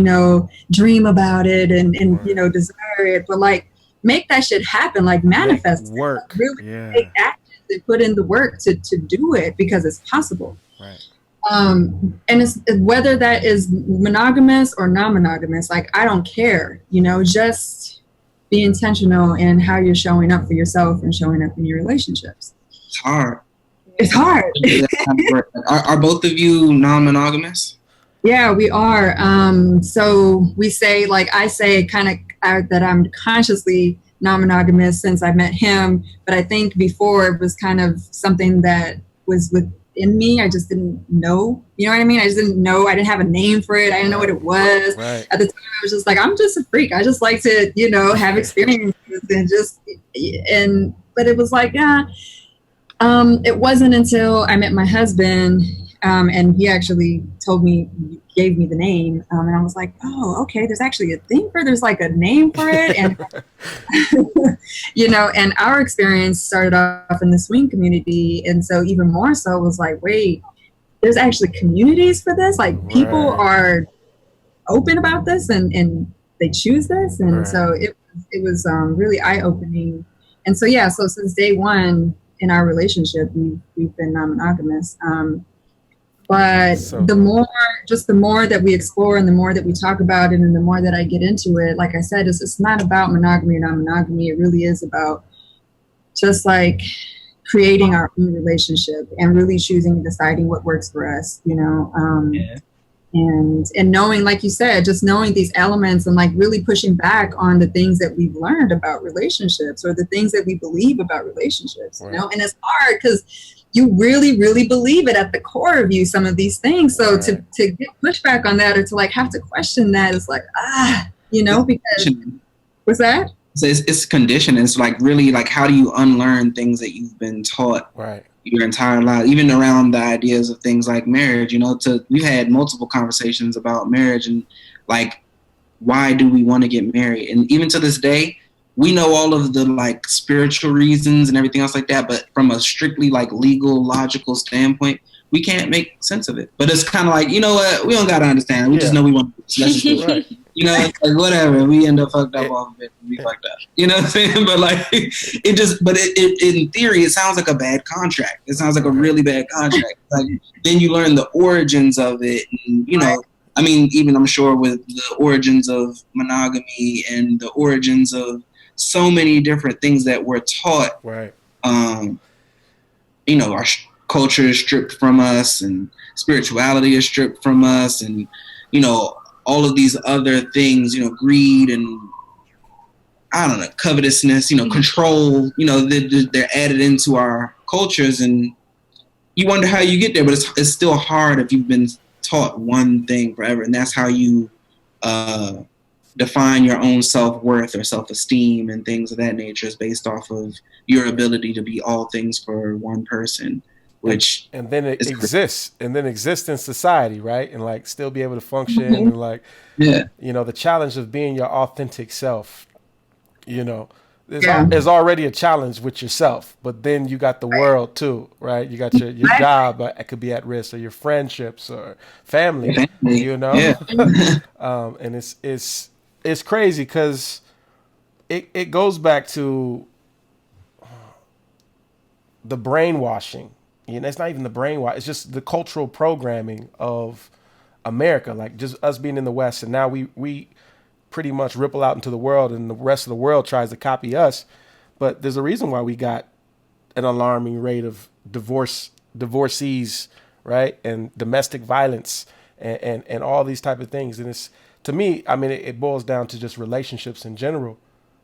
dream about it and desire it, but like make that shit happen, like manifest work, it, really take action and put in the work to do it, because it's possible. Right. And it's whether that is monogamous or non-monogamous, like I don't care, just be intentional in how you're showing up for yourself and showing up in your relationships. It's hard. It's hard. Are both of you non-monogamous? Yeah, we are. So we say, like I say kind of that I'm consciously non-monogamous since I met him. But I think before it was kind of something that was with in me. I just didn't know. You know what I mean? I just didn't know. I didn't have a name for it. I didn't know what it was. Right. At the time, I was just like, I'm just a freak. I just like to, you know, have experiences but it was like, yeah. It wasn't until I met my husband, and he actually gave me the name, and I was like, oh, okay, there's actually there's like a name for it, and you know, and our experience started off in the swing community, and so even more so was like, wait, there's actually communities for this, like people are open about this, and they choose this, and so it was really eye-opening, and so yeah, so since day one in our relationship, we've been non-monogamous. But the more that we explore and the more that we talk about it and the more that I get into it, like I said, it's not about monogamy or non-monogamy. It really is about just like creating our own relationship and really choosing and deciding what works for us, you know. And knowing, like you said, just knowing these elements and like really pushing back on the things that we've learned about relationships or the things that we believe about relationships, you know. And it's hard because you really, really believe it at the core of you, some of these things. So to get pushback on that or to like have to question that is like, you know, because what's that? So it's conditioning. It's like really like, how do you unlearn things that you've been taught your entire life, even around the ideas of things like marriage, you know, we've had multiple conversations about marriage and like, why do we want to get married? And even to this day, we know all of the like spiritual reasons and everything else like that, but from a strictly like legal, logical standpoint, we can't make sense of it. But it's kind of like, you know what, we don't got to understand it. We just know we want to let's just do it. You know, it's like whatever, we end up fucked up off of it, we fucked up. You know what I'm saying? But like, it in theory, it sounds like a bad contract. It sounds like a really bad contract. Like, then you learn the origins of it, and you know, I mean, even I'm sure with the origins of monogamy and the origins of so many different things that we're taught. You know, our culture is stripped from us, and spirituality is stripped from us, and you know, all of these other things, you know, greed and I don't know, covetousness, you know, control, you know, they're added into our cultures, and you wonder how you get there, but it's still hard if you've been taught one thing forever, and that's how you define your own self-worth or self-esteem and things of that nature is based off of your ability to be all things for one person. Which and then it exists in society, right? And like still be able to function and like, you know, the challenge of being your authentic self, you know, there's already a challenge with yourself, but then you got the world too, right? You got your job, it could be at risk, or your friendships or family, you know? And it's crazy because it goes back to the brainwashing. You know, it's not even the brainwash. It's just the cultural programming of America, like just us being in the West. And now we pretty much ripple out into the world, and the rest of the world tries to copy us. But there's a reason why we got an alarming rate of divorcees, right? And domestic violence and all these type of things. And it's, to me, I mean, it boils down to just relationships in general,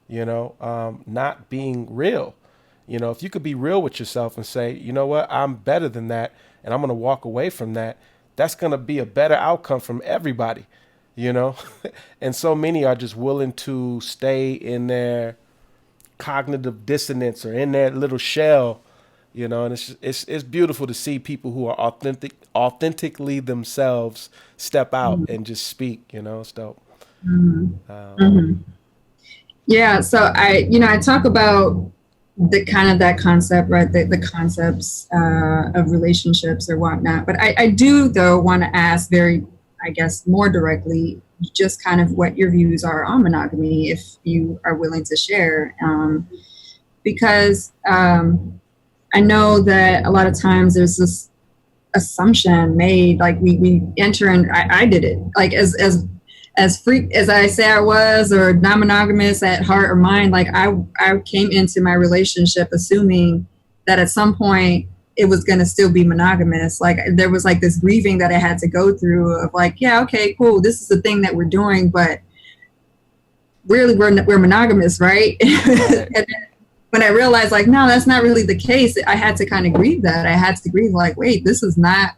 you know, not being real. You know, if you could be real with yourself and say, you know what, I'm better than that, and I'm going to walk away from that, that's going to be a better outcome from everybody, you know? And so many are just willing to stay in their cognitive dissonance or in their little shell, you know, and it's beautiful to see people who are authentically themselves step out and just speak, you know, it's dope. Yeah, so I talk about the kind of that concept, right? The concepts of relationships or whatnot. But I do, though, want to ask very, I guess, more directly, just kind of what your views are on monogamy, if you are willing to share. Because I know that a lot of times there's this assumption made, like we enter, and I did it, like as freak as I say I was, or non-monogamous at heart or mind, like I came into my relationship assuming that at some point it was going to still be monogamous. Like there was like this grieving that I had to go through of like, yeah, okay, cool, this is the thing that we're doing, but really we're monogamous, right? when I realized like, no, that's not really the case, I had to kind of grieve that. I had to grieve like, wait, this is not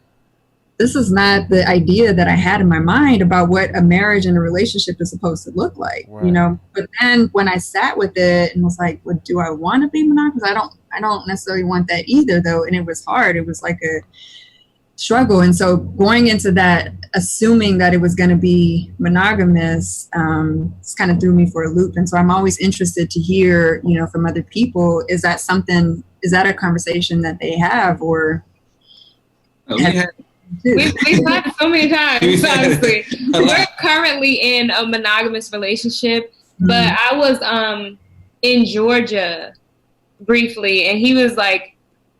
the idea that I had in my mind about what a marriage and a relationship is supposed to look like, you know? But then when I sat with it and was like, well, do I want to be monogamous? I don't necessarily want that either though. And it was hard. It was like a struggle. And so going into that, assuming that it was going to be monogamous, kind of threw me for a loop. And so I'm always interested to hear, you know, from other people, is that a conversation that they have or? We've had it so many times, honestly. We're currently in a monogamous relationship, but I was in Georgia briefly, and he was like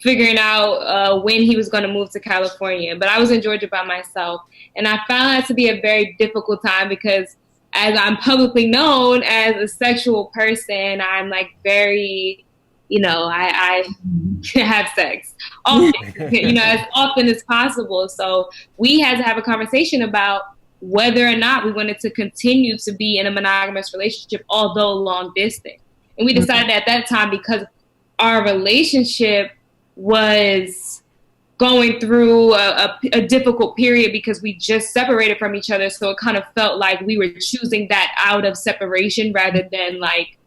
figuring out when he was going to move to California. But I was in Georgia by myself, and I found that to be a very difficult time because as I'm publicly known as a sexual person, I'm like very, you know, I have sex often, you know, as often as possible. So we had to have a conversation about whether or not we wanted to continue to be in a monogamous relationship, although long distance. And we decided at that time, because our relationship was going through a difficult period because we just separated from each other. So it kind of felt like we were choosing that out of separation rather than like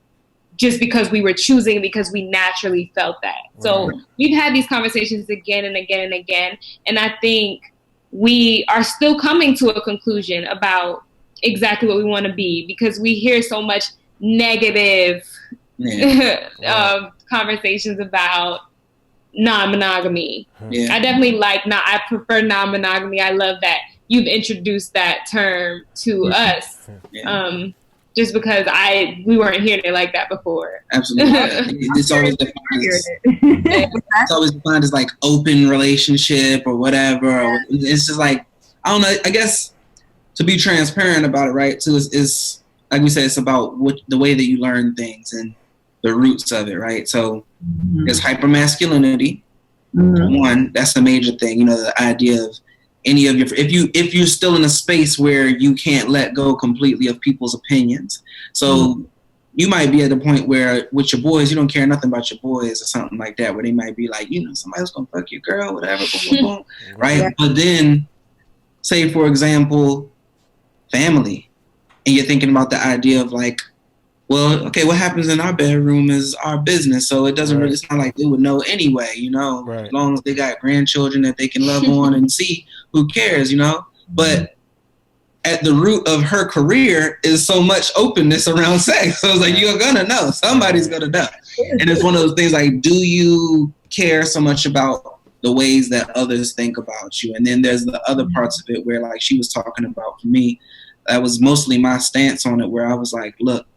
just because we were choosing because we naturally felt that. So we've had these conversations again and again and again. And I think we are still coming to a conclusion about exactly what we want to be because we hear so much negative conversations about non-monogamy. I definitely I prefer non-monogamy. I love that you've introduced that term to us. Just because we weren't hearing it like that before. Absolutely. It's always defined as like open relationship or whatever. It's just like, I don't know, I guess to be transparent about it, right? So it's like we said, it's about the way that you learn things and the roots of it, right? So there's hypermasculinity. One, that's a major thing, you know, the idea of any of your, if you're still in a space where you can't let go completely of people's opinions. So you might be at a point where with your boys, you don't care nothing about your boys or something like that, where they might be like, you know, somebody's gonna fuck your girl, whatever, boom, boom, boom. Right? But then say, for example, family, and you're thinking about the idea of like, well, okay, what happens in our bedroom is our business, so it doesn't really sound like they would know anyway, you know, as long as they got grandchildren that they can love on and see, who cares, you know? But at the root of her career is so much openness around sex. So it's like, you're gonna know, somebody's gonna know. And it's one of those things like, do you care so much about the ways that others think about you? And then there's the other parts of it where like she was talking about, for me, that was mostly my stance on it, where I was like, look,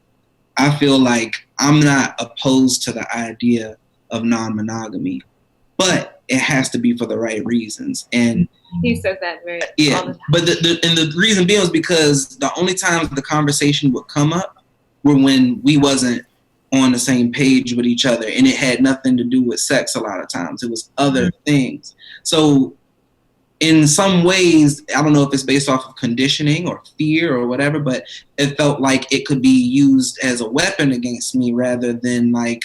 I feel like I'm not opposed to the idea of non-monogamy, but it has to be for the right reasons. And he says that very but the reason being was because the only times the conversation would come up were when we wasn't on the same page with each other, and it had nothing to do with sex. A lot of times it was other things. So in some ways, I don't know if it's based off of conditioning or fear or whatever, but it felt like it could be used as a weapon against me rather than like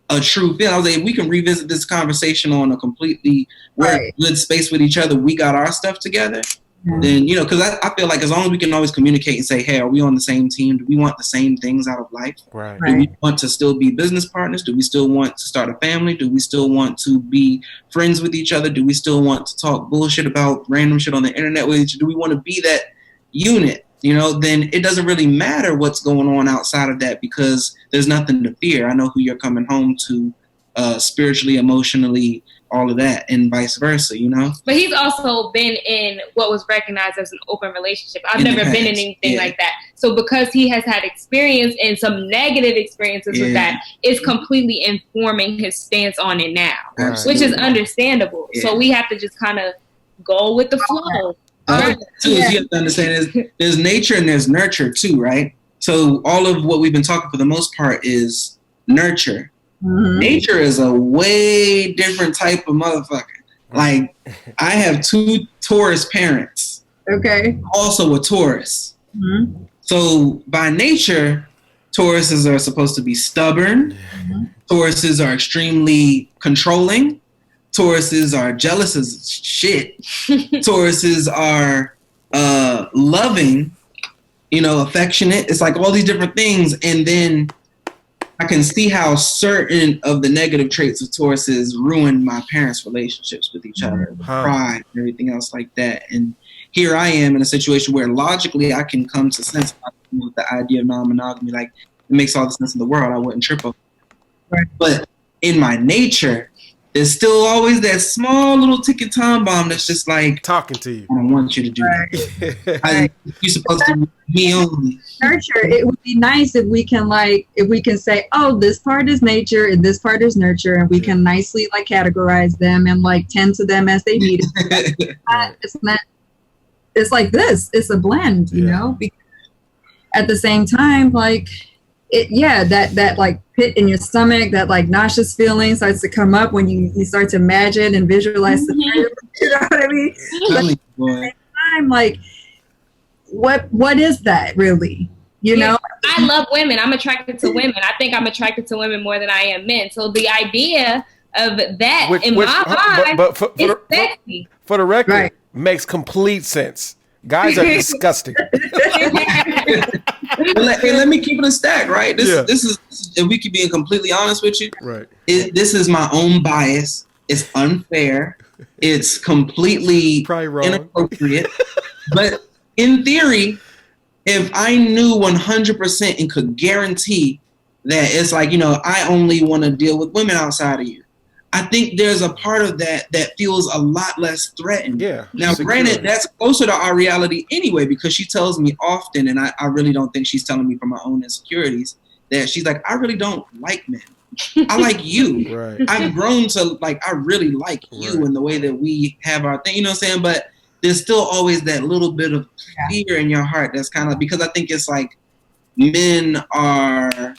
a true feeling. I was like, we can revisit this conversation on a completely good space with each other. We got our stuff together. Then, you know, because I feel like as long as we can always communicate and say, hey, are we on the same team? Do we want the same things out of life? Do we want to still be business partners? Do we still want to start a family? Do we still want to be friends with each other? Do we still want to talk bullshit about random shit on the internet with each other? Do we want to be that unit? You know, then it doesn't really matter what's going on outside of that because there's nothing to fear. I know who you're coming home to spiritually, emotionally, all of that, and vice versa, you know? But he's also been in what was recognized as an open relationship. I've never been in anything like that. So because he has had experience and some negative experiences with that, it's completely informing his stance on it now, which is understandable. So we have to just kind of go with the flow. Too, you have to understand there's nature and there's nurture too, right? So all of what we've been talking for the most part is nurture. Nature is a way different type of motherfucker. Like, I have 2 Taurus parents. Okay. Also a Taurus. So by nature, Tauruses are supposed to be stubborn. Tauruses are extremely controlling. Tauruses are jealous as shit. Tauruses are loving, affectionate. It's like all these different things. And then I can see how certain of the negative traits of Tauruses ruin my parents' relationships with each other, pride and everything else like that. And here I am in a situation where logically I can come to sense with the idea of non-monogamy. Like, it makes all the sense in the world. I wouldn't trip over it. Right. But in my nature, there's still always that small little ticking time bomb that's just like talking to you. I don't want you to do that. You're supposed to be me only. Nurture. It would be nice if we can say, oh, this part is nature and this part is nurture, and we can nicely categorize them and tend to them as they need it. It's not. It's like this. It's a blend, you know. Because at the same time, that pit in your stomach, that nauseous feeling starts to come up when you start to imagine and visualize the you know what I mean? At the same time, what is that really? You know? I love women. I'm attracted to women. I think I'm attracted to women more than I am men. So the idea of that my mind is sexy. For the record, makes complete sense. Guys are disgusting. Let me keep it a stack, right? This is, if we keep being completely honest with you, right? This is my own bias. It's unfair. It's completely inappropriate. But in theory, if I knew 100% and could guarantee that it's I only want to deal with women outside of you, I think there's a part of that feels a lot less threatened. Yeah. Now, granted, that's closer to our reality anyway, because she tells me often, and I really don't think she's telling me from my own insecurities, that she's like, I really don't like men. I like you. Right. I've grown to I really like you and the way that we have our thing, you know what I'm saying? But there's still always that little bit of fear in your heart that's kind of, because I think it's men are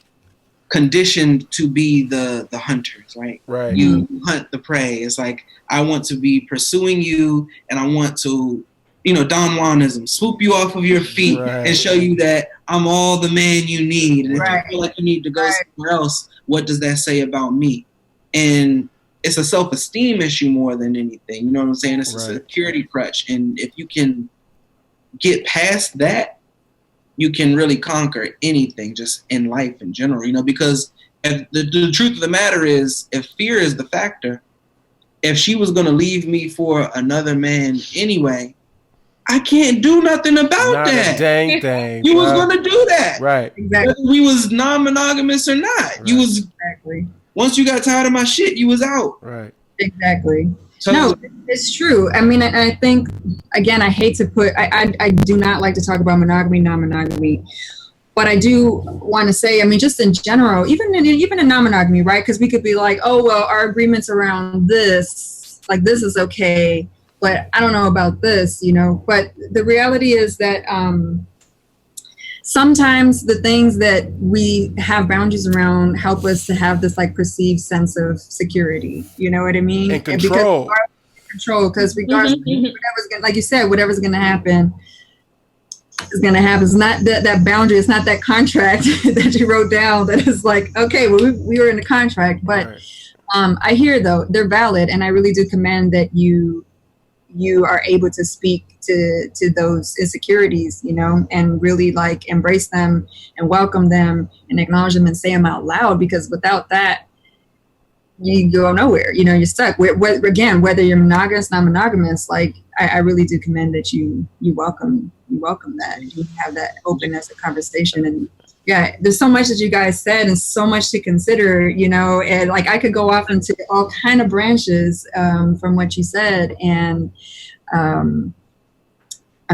conditioned to be the hunters, right? Right. You hunt the prey. It's I want to be pursuing you, and I want to, Don Juanism, swoop you off of your feet and show you that I'm all the man you need. And if you feel like you need to go somewhere else, what does that say about me? And it's a self-esteem issue more than anything. You know what I'm saying? It's a security crutch. And if you can get past that, you can really conquer anything just in life in general, because if the truth of the matter is, if fear is the factor, if she was going to leave me for another man anyway, I can't do nothing about that. A dang thing. You was going to do that. Right. Exactly. Whether we was non-monogamous or not. Right. You was, once you got tired of my shit, you was out. Right. Exactly. So, no, it's true. I mean, I think, again, I hate to I do not like to talk about monogamy, non-monogamy, but I do want to say, I mean, just in general, even in non-monogamy, right? Because we could be like, oh, well, our agreements around this, this is okay, but I don't know about this, But the reality is that sometimes the things that we have boundaries around help us to have this perceived sense of security. You know what I mean? And control. Because regardless, whatever's gonna, like you said, whatever's going to happen is going to happen. It's not that boundary. It's not that contract that you wrote down that is okay, well, we were in the contract. But I hear, though, they're valid. And I really do commend that you are able to speak to those insecurities, and really embrace them and welcome them and acknowledge them and say them out loud, because without that, you go nowhere, you're stuck. Again, whether you're monogamous, non-monogamous, I really do commend that you welcome that, and you have that openness of conversation. And yeah, there's so much that you guys said and so much to consider, and I could go off into all kind of branches from what you said. And I'm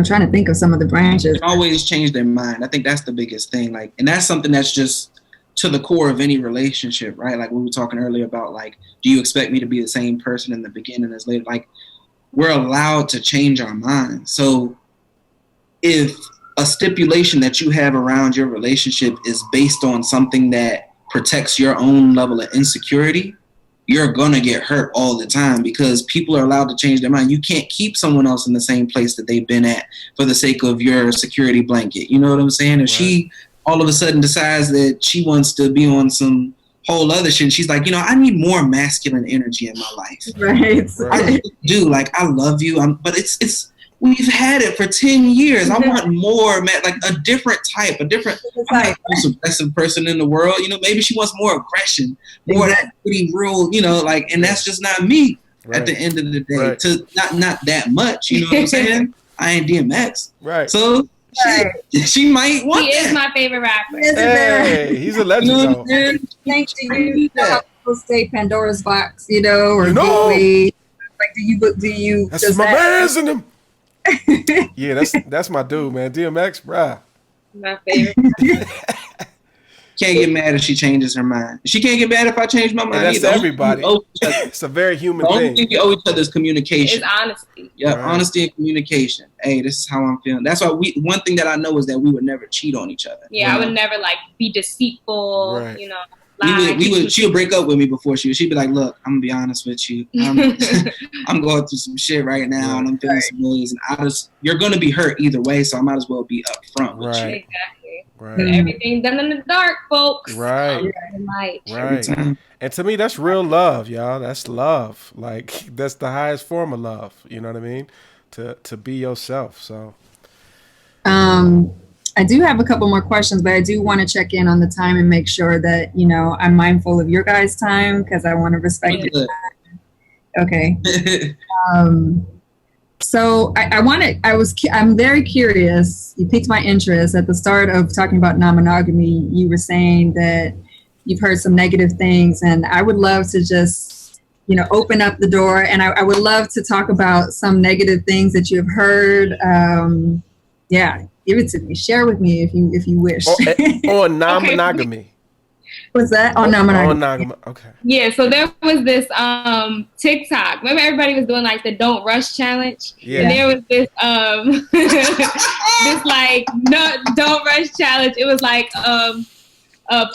trying to think of some of the branches. They always change their mind. I think that's the biggest thing. And that's something that's just to the core of any relationship, right? Like we were talking earlier about, do you expect me to be the same person in the beginning as later? We're allowed to change our minds. So if a stipulation that you have around your relationship is based on something that protects your own level of insecurity, you're going to get hurt all the time, because people are allowed to change their mind. You can't keep someone else in the same place that they've been at for the sake of your security blanket. You know what I'm saying? If she all of a sudden decides that she wants to be on some whole other shit. She's like, I need more masculine energy in my life. Right. I really do. Like, I love you. But it's we've had it for 10 years. I want more, like a different type, I'm not the most aggressive person in the world. Maybe she wants more aggression, more that pretty real, like, and that's just not me at the end of the day. To not that much, you know what I'm saying? I ain't DMX. Right. So she might want He is my favorite rapper. Hey, he's a legend, though. Thank you. People say Pandora's box, or gateway. Like, do you? That's my man's in them. Yeah, that's my dude, man. DMX, bruh. My favorite. Can't get mad if she changes her mind. She can't get mad if I change my mind. That's everybody. It's a very human thing. The only thing we owe each other is communication. It's honesty. Yeah, honesty and communication. Hey, this is how I'm feeling. That's why one thing that I know is that we would never cheat on each other. Yeah, I would never be deceitful. Right. She would break up with me before she'd be like, look, I'm gonna be honest with you. I'm going through some shit right now and I'm feeling some ways, and you're gonna be hurt either way, so I might as well be upfront with you. Exactly. Right. Everything done in the dark, folks. Right. Right. And to me, that's real love, y'all. That's love. Like, that's the highest form of love. You know what I mean? To be yourself. So. I do have a couple more questions, but I do want to check in on the time and make sure that, I'm mindful of your guys' time because I want to respect your time. Okay. So I'm very curious. You piqued my interest at the start of talking about non-monogamy. You were saying that you've heard some negative things, and I would love to just, open up the door, and I would love to talk about some negative things that you've heard. Give it to me. Share with me if you wish. On non-monogamy. What's that? On non-monogamy. On non-monogamy. Okay. Yeah, so there was this TikTok. Remember everybody was doing like the Don't Rush challenge? Yeah. And there was this Don't Rush challenge. It was like a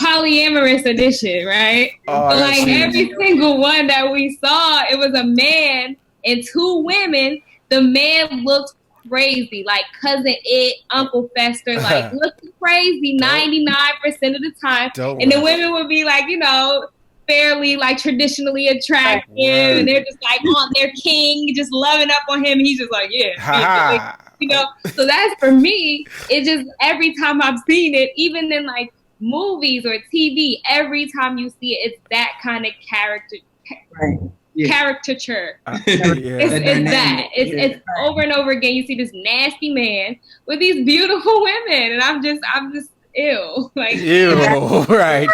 polyamorous edition, right? Oh, so like every single one that we saw, it was a man and two women. The man looked crazy, like Cousin It, Uncle Fester, like looking crazy 99% of the time. And the women would be like, fairly like traditionally attractive, and they're just like on their king, just loving up on him. And he's just like, so that's for me. It just every time I've seen it, even in like movies or TV, every time you see it, it's that kind of character. Right. Caricature. It's over and over again. You see this nasty man with these beautiful women, and I'm just ew. Like ew, right.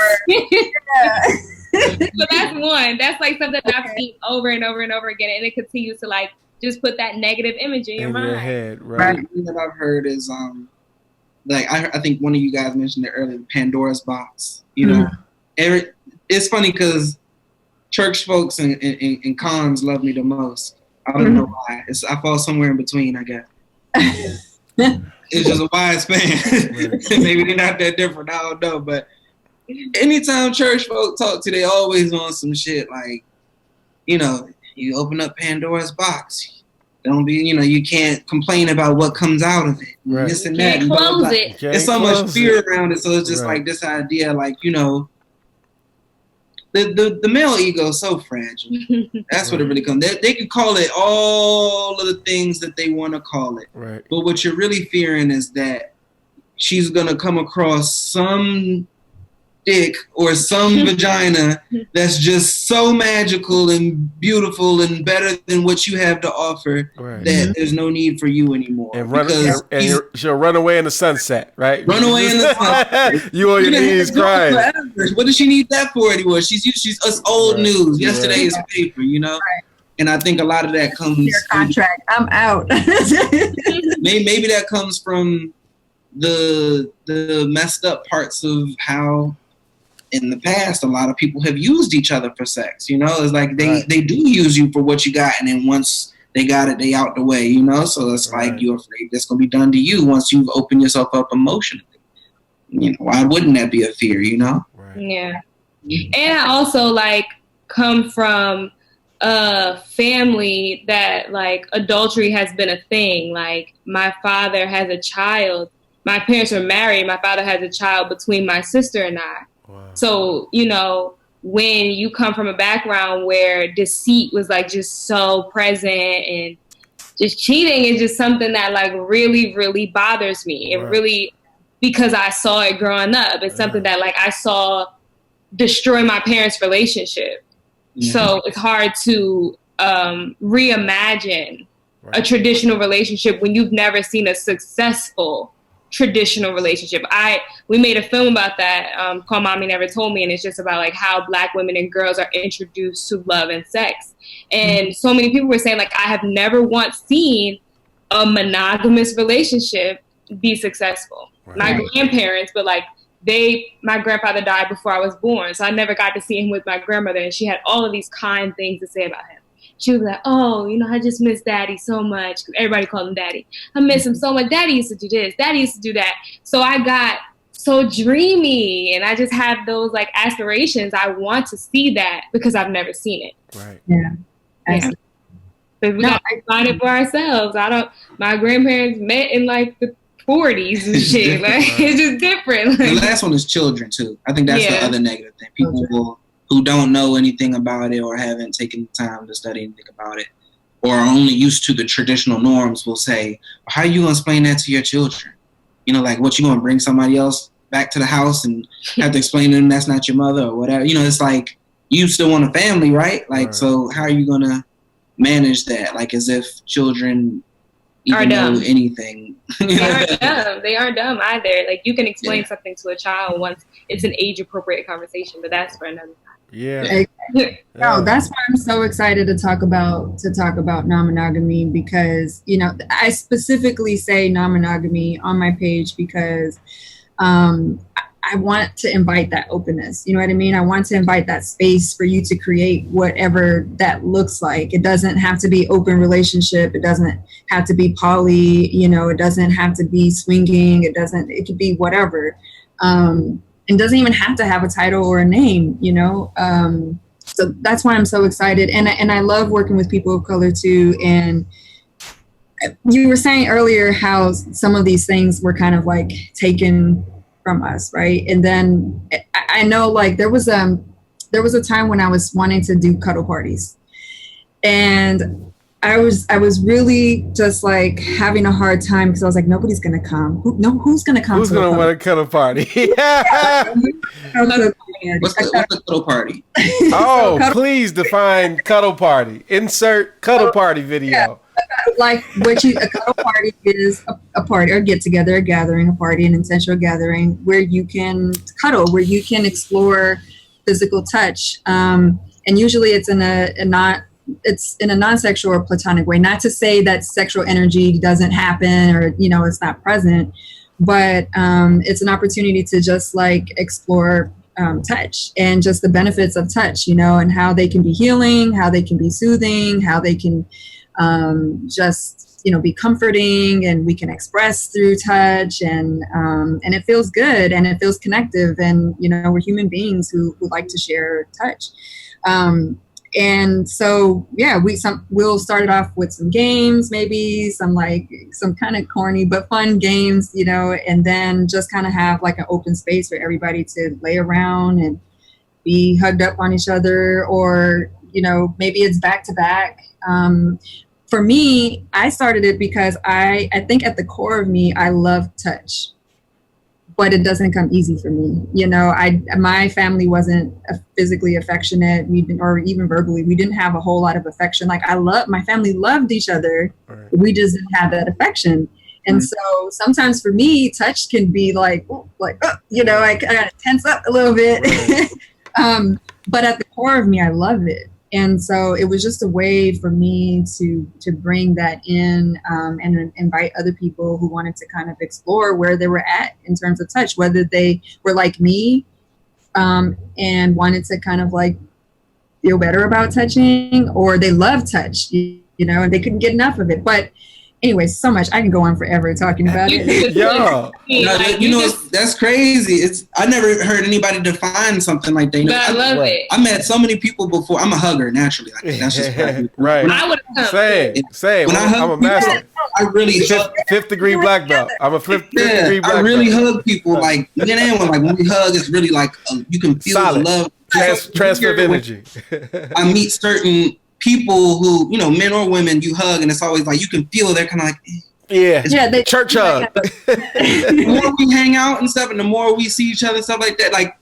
So that's one. That's like something that I've seen over and over and over again, and it continues to like just put that negative image in your mind. Your head, right? One thing that I've heard is I think one of you guys mentioned it earlier, Pandora's box. It's funny because church folks and cons love me the most. I don't know why. I fall somewhere in between, I guess. It's just a wide span. Maybe they're not that different. I don't know. But anytime church folk talk to, they always on some shit like, you open up Pandora's box. Don't be, you can't complain about what comes out of it. Right. This and that. Can't close it. There's so much fear around it. So it's just like this idea, like, the male ego is so fragile. That's what it really comes. They can call it all of the things that they want to call it. Right. But what you're really fearing is that she's gonna come across some dick or some vagina that's just so magical and beautiful and better than what you have to offer that there's no need for you anymore. And she'll run away in the sunset, right? Run away in the sunset. You on your knees crying. What does she need that for anymore? She's us old news. Yesterday is paper, Right. And I think a lot of that comes your contract. I'm out. maybe that comes from the messed up parts of how in the past a lot of people have used each other for sex. It's like they do use you for what you got, and then once they got it, they out the way. So it's like you're afraid that's gonna be done to you once you've opened yourself up emotionally. Why wouldn't that be a fear? Right. Yeah. And I also like come from a family that like adultery has been a thing. Like my father has a child. my parents were married. My father has a child between my sister and I. Wow. So, you know, when you come from a background where deceit was like just so present and just cheating is just something that like really, really bothers me. It really, because I saw it growing up. It's something that like I saw destroy my parents' relationship. So it's hard to reimagine a traditional relationship when you've never seen a successful traditional relationship. We made a film about that called Mommy Never Told Me, and it's just about like how Black women and girls are introduced to love and sex. And so many people were saying like, I have never once seen a monogamous relationship be successful. My grandparents, but like my grandfather died before I was born, so I never got to see him with my grandmother, and she had all of these kind things to say about him. She was like, oh, you know, I just miss Daddy so much. Everybody called him Daddy. I miss him so much. Daddy used to do this. Daddy used to do that. So I got so dreamy, and I just have those like aspirations. I want to see that because I've never seen it. Right. Yeah. But we got to find it for ourselves. My grandparents met in like the 40s and shit. Like, it's just different. Like, the last one is children too. I think that's the other negative thing. People who don't know anything about it or haven't taken the time to study anything about it or are only used to the traditional norms will say, how are you going to explain that to your children? You know, like, what, you going to bring somebody else back to the house and have to explain to them that's not your mother or whatever? You know, it's like, you still want a family, right? Like, so how are you going to manage that? Like, as if children even know anything. They aren't dumb. They aren't dumb either. Like, you can explain something to a child once it's an age-appropriate conversation, but that's for another time. Yeah. No, that's why I'm so excited to talk about non-monogamy, because, you know, I specifically say non-monogamy on my page because I want to invite that openness. You know what I mean? I want to invite that space for you to create whatever that looks like. It doesn't have to be open relationship. It doesn't have to be poly, you know, it doesn't have to be swinging. It could be whatever. It doesn't even have to have a title or a name, you know? So that's why I'm so excited. And I love working with people of color too. And you were saying earlier how some of these things were kind of like taken from us, right? And then I know like there was a time when I was wanting to do cuddle parties. And I was really just like having a hard time because I was like, nobody's gonna come. Who's gonna come? Who's gonna want a cuddle party? What's the cuddle party? Oh, please define cuddle party. Insert cuddle party video. Yeah. Like a cuddle party is a party or get together, a gathering, a party, an intentional gathering where you can cuddle, where you can explore physical touch, and usually it's in a non-sexual or platonic way. Not to say that sexual energy doesn't happen or, you know, it's not present, but it's an opportunity to just like explore touch and just the benefits of touch, you know, and how they can be healing, how they can be soothing, how they can just, you know, be comforting, and we can express through touch, and it feels good and it feels connective, and, you know, we're human beings who like to share touch. And so, yeah, we'll start it off with some games, maybe some kind of corny but fun games, you know, and then just kind of have like an open space for everybody to lay around and be hugged up on each other, or, you know, maybe it's back to back. For me, I started it because I think at the core of me, I love touch, but it doesn't come easy for me. You know, my family wasn't physically affectionate, or even verbally. We didn't have a whole lot of affection. Like my family loved each other. Right. We just didn't have that affection. And so sometimes for me, touch can be like, you know, I gotta tense up a little bit. Right. But at the core of me, I love it. And so it was just a way for me to bring that in, and invite other people who wanted to kind of explore where they were at in terms of touch, whether they were like me, and wanted to kind of like feel better about touching, or they love touch, you know, and they couldn't get enough of it. But anyway, so much. I can go on forever talking about it. Yeah. You know, that's crazy. I never heard anybody define something like that. You know, I love it. I met so many people before. I'm a hugger naturally. Like, that's just right. I would have Same. When I'm a master. I really fifth degree black belt. I'm a fifth degree black belt. I really hug people like men and women. Like when we hug, it's really like you can feel solid. the love. Transfer of energy. I meet certain people who, men or women, you hug, and it's always like you can feel they're kind of like. They church hug. The more we hang out and stuff, and the more we see each other and stuff like that, like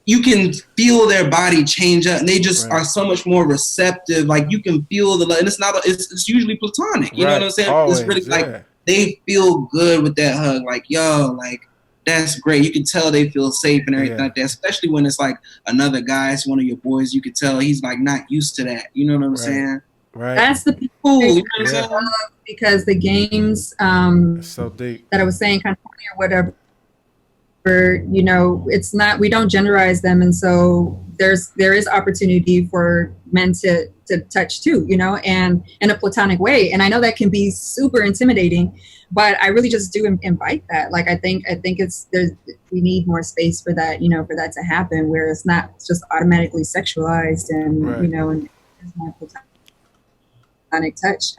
you can feel their body change up, and they just are so much more receptive. Like you can feel the love, and it's usually platonic. You know what I'm saying? Always, it's really like they feel good with that hug. Like like that's great. You can tell they feel safe and everything like that. Especially when it's like another guy, it's one of your boys. You could tell he's like not used to that. You know what I'm saying? Right. That's the people because the games so deep that I was saying, kind of funny or whatever. It's not, we don't genderize them, and so there is opportunity for men to touch too, and in a platonic way. And I know that can be super intimidating, but I really just do invite that. Like I think we need more space for that, for that to happen, where it's not just automatically sexualized and and there's more platonic touch.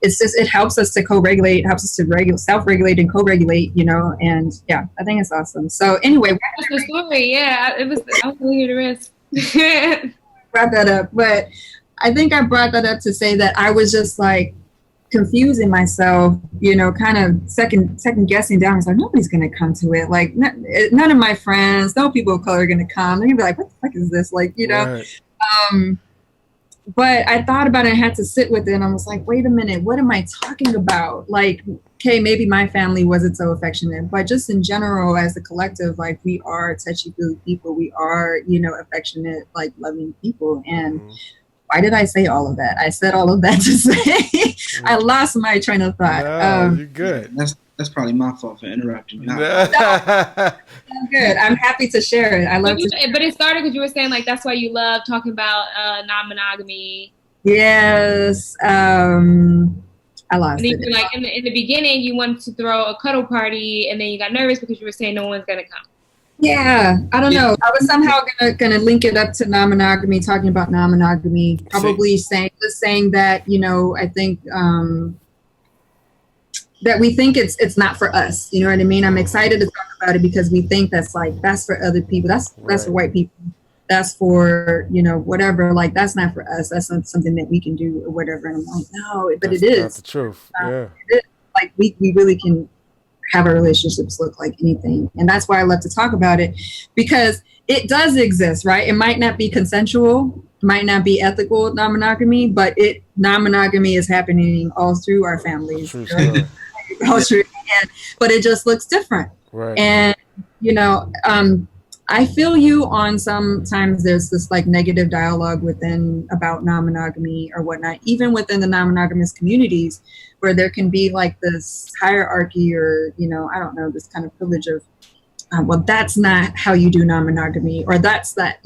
It's just, it helps us to co-regulate, helps us to self-regulate and co-regulate, and I think it's awesome. So anyway, that's the story. Yeah, I was hear the rest. Brought that up, but I think I brought that up to say that I was just like confusing myself, kind of second guessing down. I was like, nobody's gonna come to it. Like none of my friends, no people of color are gonna come. They're gonna be like, what the fuck is this? Like, Right. But I thought about it and had to sit with it, and I was like, wait a minute, what am I talking about? Like, okay, maybe my family wasn't so affectionate, but just in general, as a collective, like we are touchy-feely people. We are, affectionate, like loving people. And why did I say all of that? I said all of that to say I lost my train of thought. No, you're good. That's probably my fault for interrupting you. No, good. I'm happy to share it. I love to. But it started because you were saying like that's why you love talking about non-monogamy. Yes. I lost it. Like in the beginning, you wanted to throw a cuddle party, and then you got nervous because you were saying no one's gonna come. Yeah, I don't know. I was somehow gonna link it up to non-monogamy, talking about non-monogamy. Probably saying that I think. That we think it's not for us, you know what I mean? I'm excited to talk about it because we think that's for other people. That's for white people. That's for, whatever. Like, that's not for us. That's not something that we can do or whatever. And I'm like, no, but it is. That's the truth. Yeah. It is. Like, we really can have our relationships look like anything. And that's why I love to talk about it, because it does exist, right? It might not be consensual, might not be ethical non-monogamy, but non-monogamy is happening all through our families. But it just looks different. Right. And, I feel you on sometimes there's this like negative dialogue about non-monogamy or whatnot, even within the non-monogamous communities, where there can be like this hierarchy or, I don't know, this kind of privilege of, well, that's not how you do non-monogamy, or that's not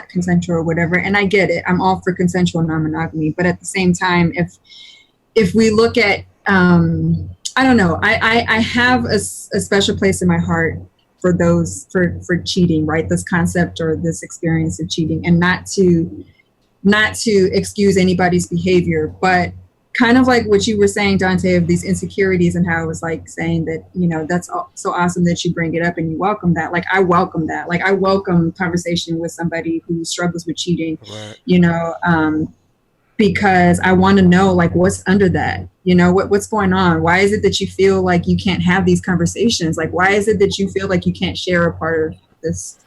consensual or whatever. And I get it. I'm all for consensual non-monogamy. But at the same time, if we look at, I don't know, I have a special place in my heart for those, for cheating, right? This concept or this experience of cheating, and not to excuse anybody's behavior, but kind of like what you were saying, Dante, of these insecurities, and how it was like saying that, that's so awesome that you bring it up and you welcome that. Like, I welcome that. Like, I welcome conversation with somebody who struggles with cheating, right. Because I want to know, like, what's under that, what's going on? Why is it that you feel like you can't have these conversations? Like, why is it that you feel like you can't share a part of this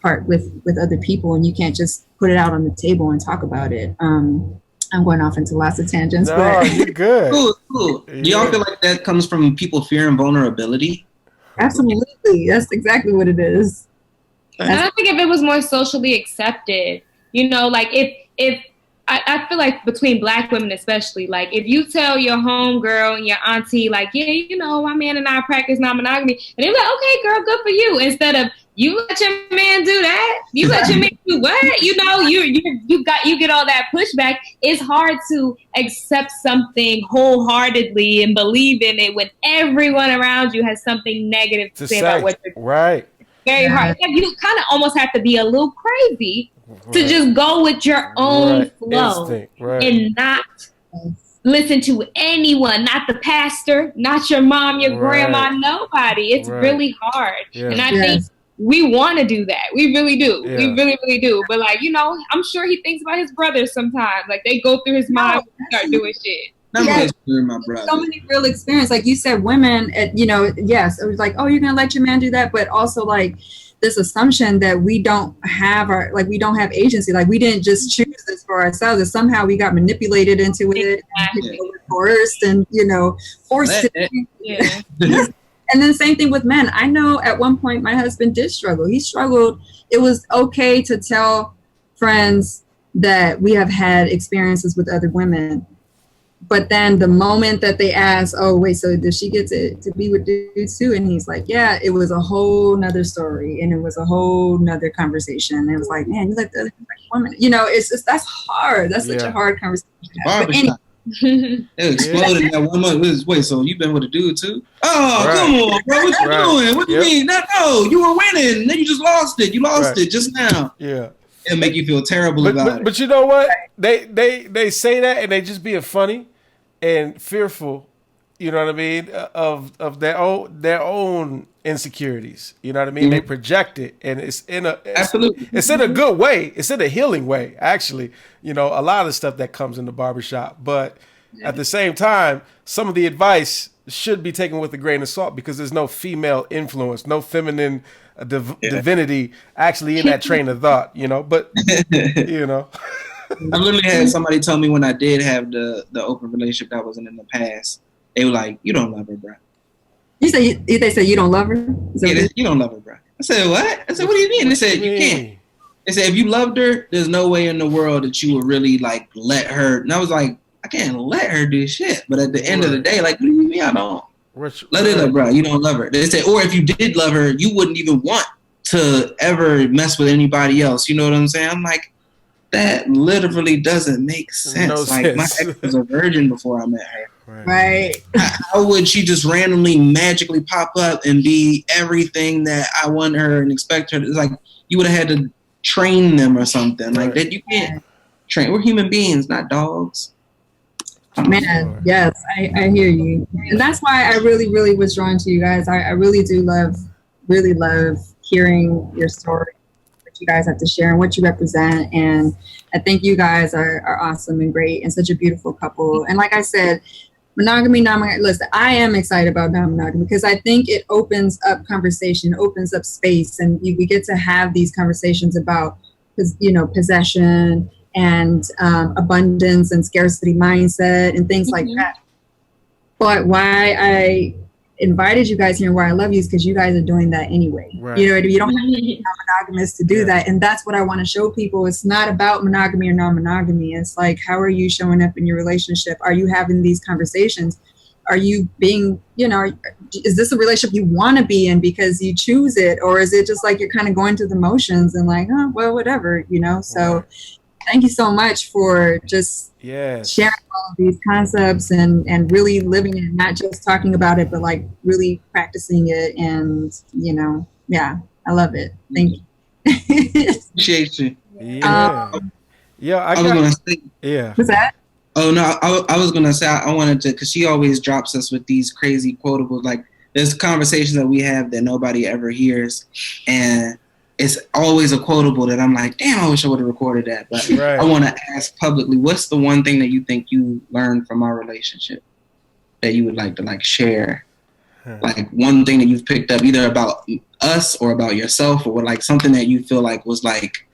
part with other people, and you can't just put it out on the table and talk about it? I'm going off into lots of tangents. No, but you're good. Cool. Do y'all feel like that comes from people fearing vulnerability? Absolutely. That's exactly what it is. I think if it was more socially accepted, like if I feel like between Black women especially, like if you tell your homegirl and your auntie, like, yeah, my man and I practice non-monogamy, and they're like, okay, girl, good for you. Instead of, you let your man do that? You let your man do what? You get all that pushback. It's hard to accept something wholeheartedly and believe in it when everyone around you has something negative to say about what you're doing. Right. Very hard. Like, you kind of almost have to be a little crazy to just go with your own flow and not listen to anyone, not the pastor, not your mom, your grandma, nobody. It's really hard. Yeah. And I think we want to do that. We really do. Yeah. We really, really do. But like, you know, I'm sure he thinks about his brothers sometimes. Like they go through his mind when he start doing shit. My brother. So many real experience. Like you said, women, you know, yes, it was like, oh, you're going to let your man do that. But also like this assumption that we don't have we don't have agency. Like we didn't just choose this for ourselves. And somehow we got manipulated into it, and, you know, coerced and, you know, forced to. Yeah. And then same thing with men. I know at one point my husband did struggle. He struggled. It was okay to tell friends that we have had experiences with other women. But then the moment that they ask, oh, wait, so did she get to be with dudes too? And he's like, yeah, it was a whole nother story. And it was a whole nother conversation. And it was like, man, you like the other woman. You know, it's just, that's hard. That's such a hard conversation. It exploded in that 1 month. Wait, so you been with a dude too? Oh, come on, bro. What you doing? What do you mean? No, you were winning. Then you just lost it. You lost it just now. Yeah. It'll make you feel terrible about it. But you know what? They say that and they just being funny and fearful, you know what I mean, of their own insecurities. You know what I mean? Mm-hmm. They project it, and it's in a good way. It's in a healing way, actually. You know, a lot of stuff that comes in the barbershop. But at the same time, some of the advice should be taken with a grain of salt because there's no female influence, no feminine divinity actually in that train of thought, you know. But you know, I literally had somebody tell me when I did have the open relationship that wasn't in the past, they were like, "You don't love her, bro." They say you don't love her? You don't love her, bro. I said, what? I said, what do you mean? They said, you can't. They said, if you loved her, there's no way in the world that you would really like let her. And I was like, I can't let her do shit. But at the end of the day, like, what do you mean I don't? Let it up, bro. You don't love her. They said, or if you did love her, you wouldn't even want to ever mess with anybody else. You know what I'm saying? I'm like, that literally doesn't make sense. My ex was a virgin before I met her. Right. How would she just randomly magically pop up and be everything that I want her and expect her to? It's like you would have had to train them or something like that. You can't train. We're human beings, not dogs. Man, yes, I hear you. And that's why I really, really was drawn to you guys. I really do really love hearing your story, what you guys have to share and what you represent. And I think you guys are awesome and great and such a beautiful couple. And like I said, monogamy, non-monogamy, listen, I am excited about non-monogamy because I think it opens up conversation, opens up space, and we get to have these conversations about, you know, possession and abundance and scarcity mindset and things like that. But why I invited you guys here and why I love you is because you guys are doing that anyway. Right. You know, you don't have to be monogamous to do that. And that's what I want to show people. It's not about monogamy or non-monogamy. It's like, how are you showing up in your relationship? Are you having these conversations? Are you being, you know, is this a relationship you want to be in because you choose it? Or is it just like you're kind of going through the motions and like, oh, well, whatever, you know? So thank you so much for just sharing all of these concepts and really living it, not just talking about it, but like really practicing it. And, you know, I love it. Thank you. Appreciate you. I was going to say. What's that? Oh, no, I was going to say, I wanted to, because she always drops us with these crazy quotables. Like, there's conversations that we have that nobody ever hears. And it's always a quotable that I'm like, damn, I wish I would have recorded that. But I want to ask publicly, what's the one thing that you think you learned from our relationship that you would like to like share? Like one thing that you've picked up either about us or about yourself or like something that you feel like was like,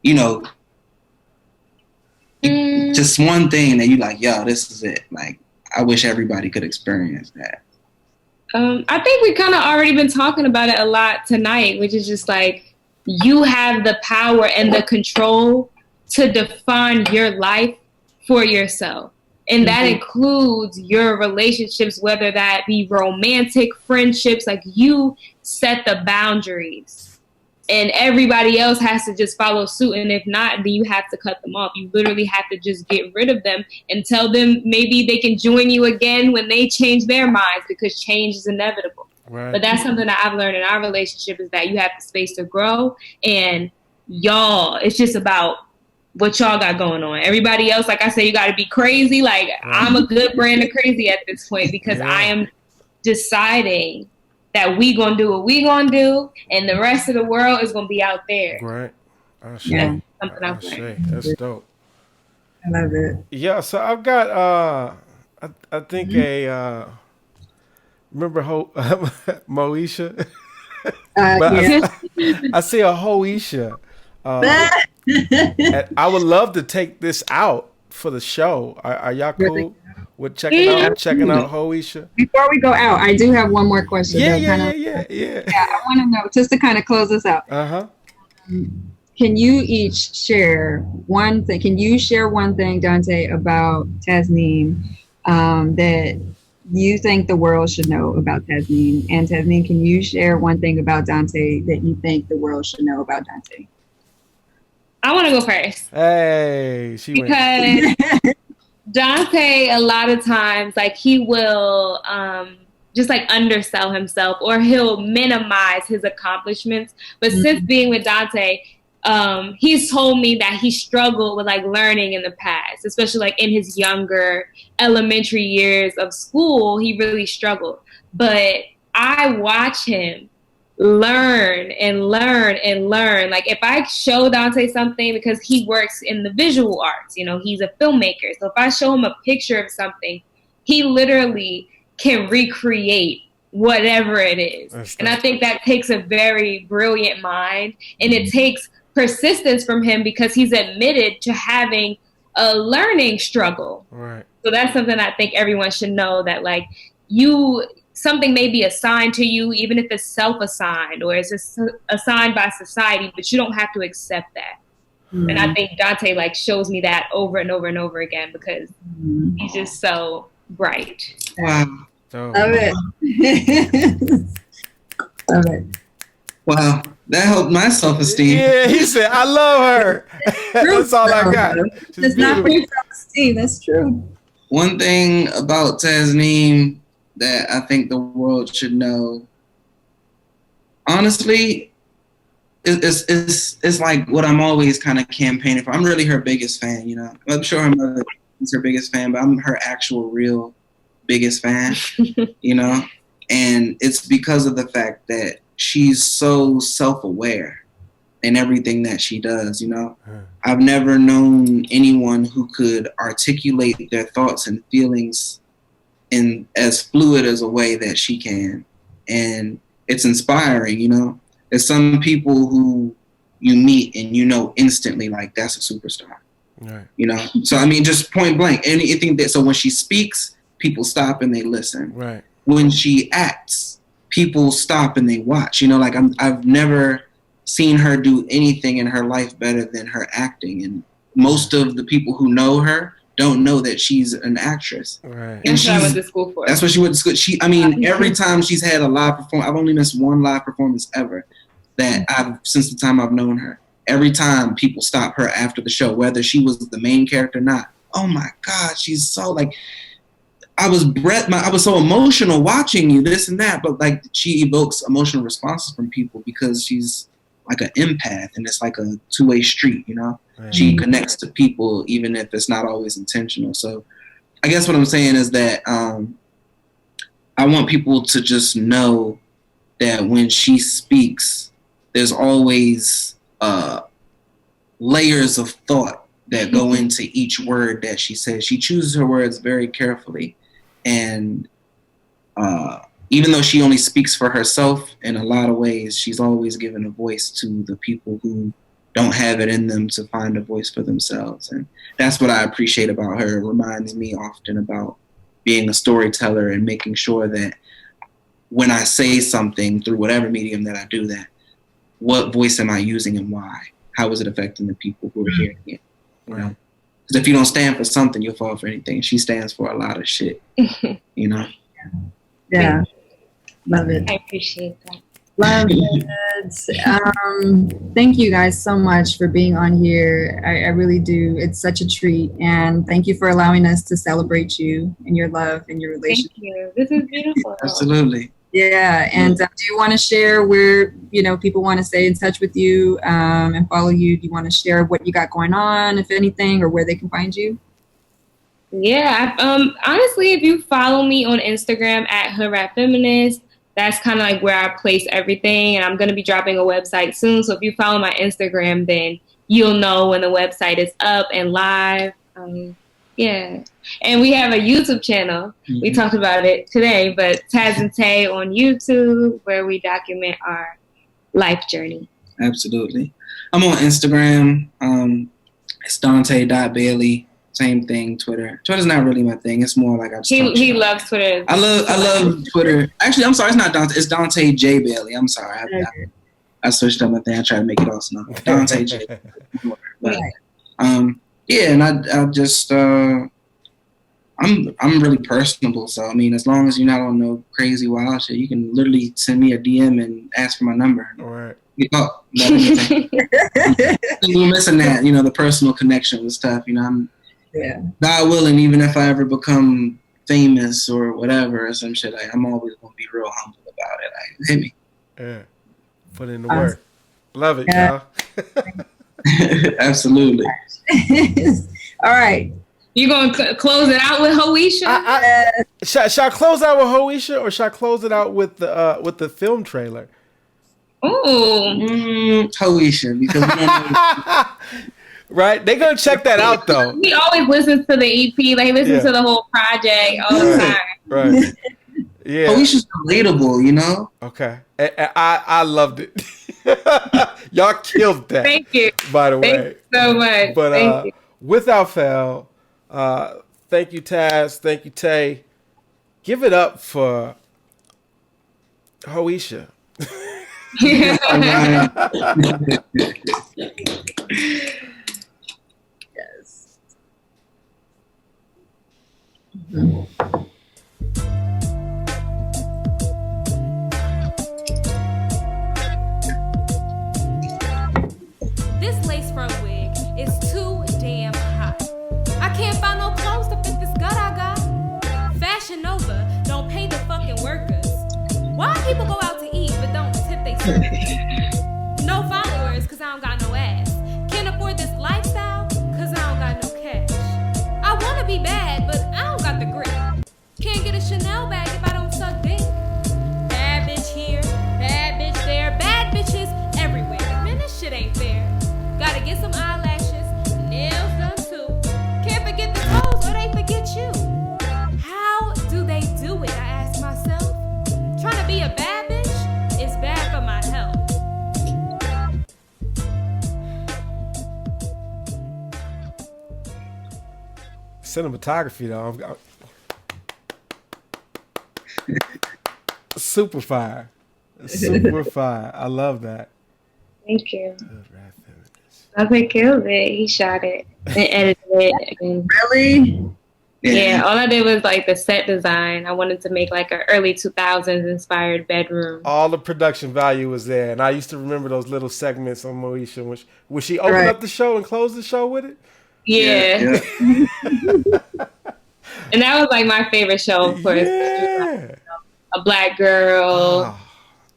you know, just one thing that you like, yo, this is it. Like, I wish everybody could experience that. I think we kind of already been talking about it a lot tonight, which is just like, you have the power and the control to define your life for yourself. And that includes your relationships, whether that be romantic friendships, like you set the boundaries and everybody else has to just follow suit. And if not, then you have to cut them off. You literally have to just get rid of them and tell them maybe they can join you again when they change their minds because change is inevitable. Right. But that's something that I've learned in our relationship is that you have the space to grow and y'all, it's just about what y'all got going on. Everybody else, like I said, you got to be crazy. Like, I'm a good brand of crazy at this point because I am deciding that we gonna do what we gonna do, and the rest of the world is gonna be out there. Right. That's dope. I love it. Yeah, so I've got I think remember Moesha? I see a Hoesha. And I would love to take this out for the show. Are y'all cool with checking out Hoesha? Before we go out, I do have one more question. Yeah. I want to know, just to kind of close this out. Can you each share one thing? Can you share one thing, Dante, about Tasneem that you think the world should know about Tasneem? And Tasneem, can you share one thing about Dante that you think the world should know about Dante? I want to go first. Hey, because Dante, a lot of times, like, he will just like undersell himself, or he'll minimize his accomplishments. But since being with Dante, he's told me that he struggled with like learning in the past, especially like in his younger elementary years of school. He really struggled. But I watch him learn and learn and learn. Like, if I show Dante something, because he works in the visual arts, you know, he's a filmmaker. So if I show him a picture of something, he literally can recreate whatever it is. And I think that takes a very brilliant mind, and it takes persistence from him because he's admitted to having a learning struggle. Right. So that's something I think everyone should know, that like something may be assigned to you, even if it's self-assigned or it's assigned by society, but you don't have to accept that. And I think Dante like shows me that over and over and over again because he's just so bright. Wow. Love it. Love it. Wow. That helped my self-esteem. Yeah, he said, I love her. That's all I got. It's not for your self-esteem. That's true. One thing about Tasneem that I think the world should know, honestly, it's like what I'm always kind of campaigning for. I'm really her biggest fan, you know. I'm sure her mother is her biggest fan, but I'm her actual real biggest fan, you know. And it's because of the fact that she's so self-aware in everything that she does, you know. I've never known anyone who could articulate their thoughts and feelings in as fluid as a way that she can. And it's inspiring, you know. There's some people who you meet and you know instantly, like, that's a superstar. Right. You know? So, I mean, just point blank. Anything that, so when she speaks, people stop and they listen. Right. When she acts, people stop and they watch. You know, like, I've never seen her do anything in her life better than her acting. And most of the people who know her don't know that she's an actress. Right. And that's what I went to school for. That's what she went to school. I mean, every time she's had a live performance, I've only missed one live performance ever since the time I've known her. Every time people stop her after the show, whether she was the main character or not. Oh my God, she's so like, I was so emotional watching you, this and that, but like she evokes emotional responses from people because she's like an empath, and it's like a two-way street, you know? Right. She connects to people even if it's not always intentional. So I guess what I'm saying is that I want people to just know that when she speaks, there's always layers of thought that go into each word that she says. She chooses her words very carefully. And even though she only speaks for herself in a lot of ways, she's always given a voice to the people who don't have it in them to find a voice for themselves. And that's what I appreciate about her. It reminds me often about being a storyteller and making sure that when I say something through whatever medium that I do that, what voice am I using and why? How is it affecting the people who are hearing it? You know? Because if you don't stand for something, you'll fall for anything. She stands for a lot of shit, you know? Yeah. Love it. I appreciate that. Love it. Thank you guys so much for being on here. I really do. It's such a treat. And thank you for allowing us to celebrate you and your love and your relationship. Thank you. This is beautiful. Absolutely. Yeah, and do you want to share where people want to stay in touch with you and follow you? Do you want to share what you got going on, if anything, or where they can find you? Yeah, honestly, if you follow me on Instagram at Hood Rap Feminist, that's kind of like where I place everything. And I'm going to be dropping a website soon. So if you follow my Instagram, then you'll know when the website is up and live. Yeah. And we have a YouTube channel. We talked about it today, but Taz and Tay on YouTube, where we document our life journey. Absolutely. I'm on Instagram. It's Dante.Bailey. Same thing, Twitter. Twitter's not really my thing. It's more like he loves Twitter. I love Twitter. Actually, I'm sorry, it's not Dante. It's Dante J. Bailey. I'm sorry. I switched up my thing. I tried to make it awesome. Dante J. But, yeah, and I just I'm really personable. So I mean, as long as you're not on no crazy wild shit, you can literally send me a DM and ask for my number. All right. We're missing that, the personal connection with stuff. God willing, even if I ever become famous or whatever or some shit, I'm always gonna be real humble about it. Hit me. Yeah. Put in the work. Love it, y'all. Absolutely. All right. You gonna close it out with Hoisha? Should I close out with Hoisha, or should I close it out with the film trailer? Hoisha, because we don't know. Right? They're gonna check that out though. He always listens to the EP, like he listens to the whole project all the time. Right. Yeah. Hoisha's relatable, Okay. I loved it. Y'all killed that. Thank you. By the way. Thank you so much. But Thank you. Without fail, thank you, Taz. Thank you, Tay. Give it up for Hoisha. Yes. Mm-hmm. This lace front wig is too damn hot. I can't find no clothes to fit this gut I got. Fashion Nova don't pay the fucking workers. Why people go out to eat but don't tip they servers? No followers cause I don't got no ass. Can't afford this lifestyle cause I don't got no cash. I wanna be bad but I don't got the grip. Can't get a Chanel bag if I don't suck dick. Bad bitch here, bad bitch there, bad bitches everywhere. Man, this shit ain't fair. Gotta get some eyelashes, nails done too. Can't forget the toes or they forget you. How do they do it, I ask myself. Trying to be a bad bitch is bad for my health. Cinematography though, super fire. Super fire. I love that. Thank you. Dante killed it. He shot it and edited it. And really? Yeah, all I did was like the set design. I wanted to make like an early 2000s inspired bedroom. All the production value was there. And I used to remember those little segments on Moesha when she opened up the show and closed the show with it. Yeah. And that was like my favorite show, of course. Yeah. A black girl.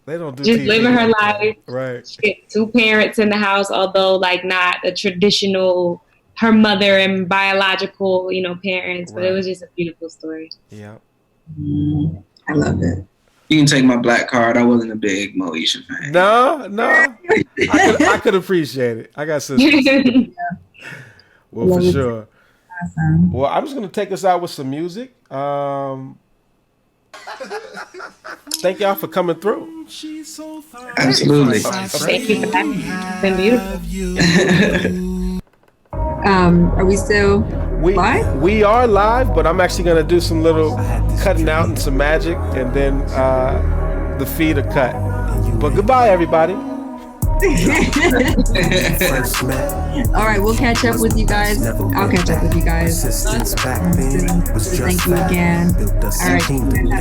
They don't do just TV living her like life. that. Right. She had 2 parents in the house, although like not a traditional her mother and biological, parents. But it was just a beautiful story. Yeah. I love it. You can take my black card. I wasn't a big Moesha fan. No. I could appreciate it. I got sisters. Well, for sure. Awesome. Well, I'm just gonna take us out with some music. Thank y'all for coming through. Absolutely. Thank you for having me. It's been beautiful. Are we still live? We are live, but I'm actually gonna do some little cutting out and some magic, and then the feed are cut. But goodbye, everybody. All right, we'll catch up with you guys. I'll catch up with you guys. Thank you again. All right, have a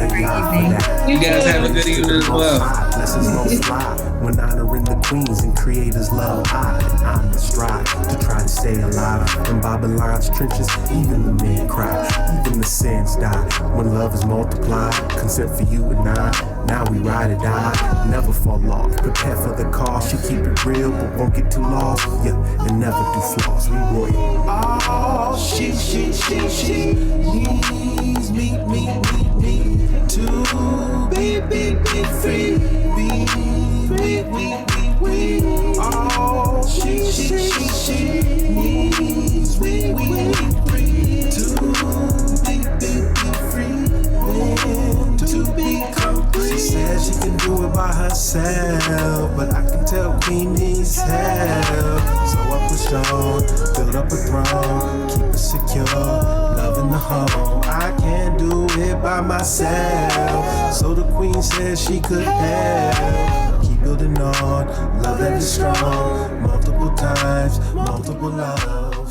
great evening. You guys have a good evening as well. When honoring the queens and creators love, I'm the strive to try to stay alive. In Babylon's trenches, even the men cry, even the sins die. When love is multiplied, consent for you and I. Now we ride or die, never fall off. Prepare for the call, she keep it real, but won't get too lost. Yeah, and never do flaws. We royal. Oh, she needs me to be free. We. Oh, she needs we free to be complete. She says she can do it by herself, but I can tell Queen needs help. So I push on, build up a throne, keep it secure, love in the home. I can't do it by myself, so the Queen says she could help. Keep building on, love that is strong, multiple times, multiple love.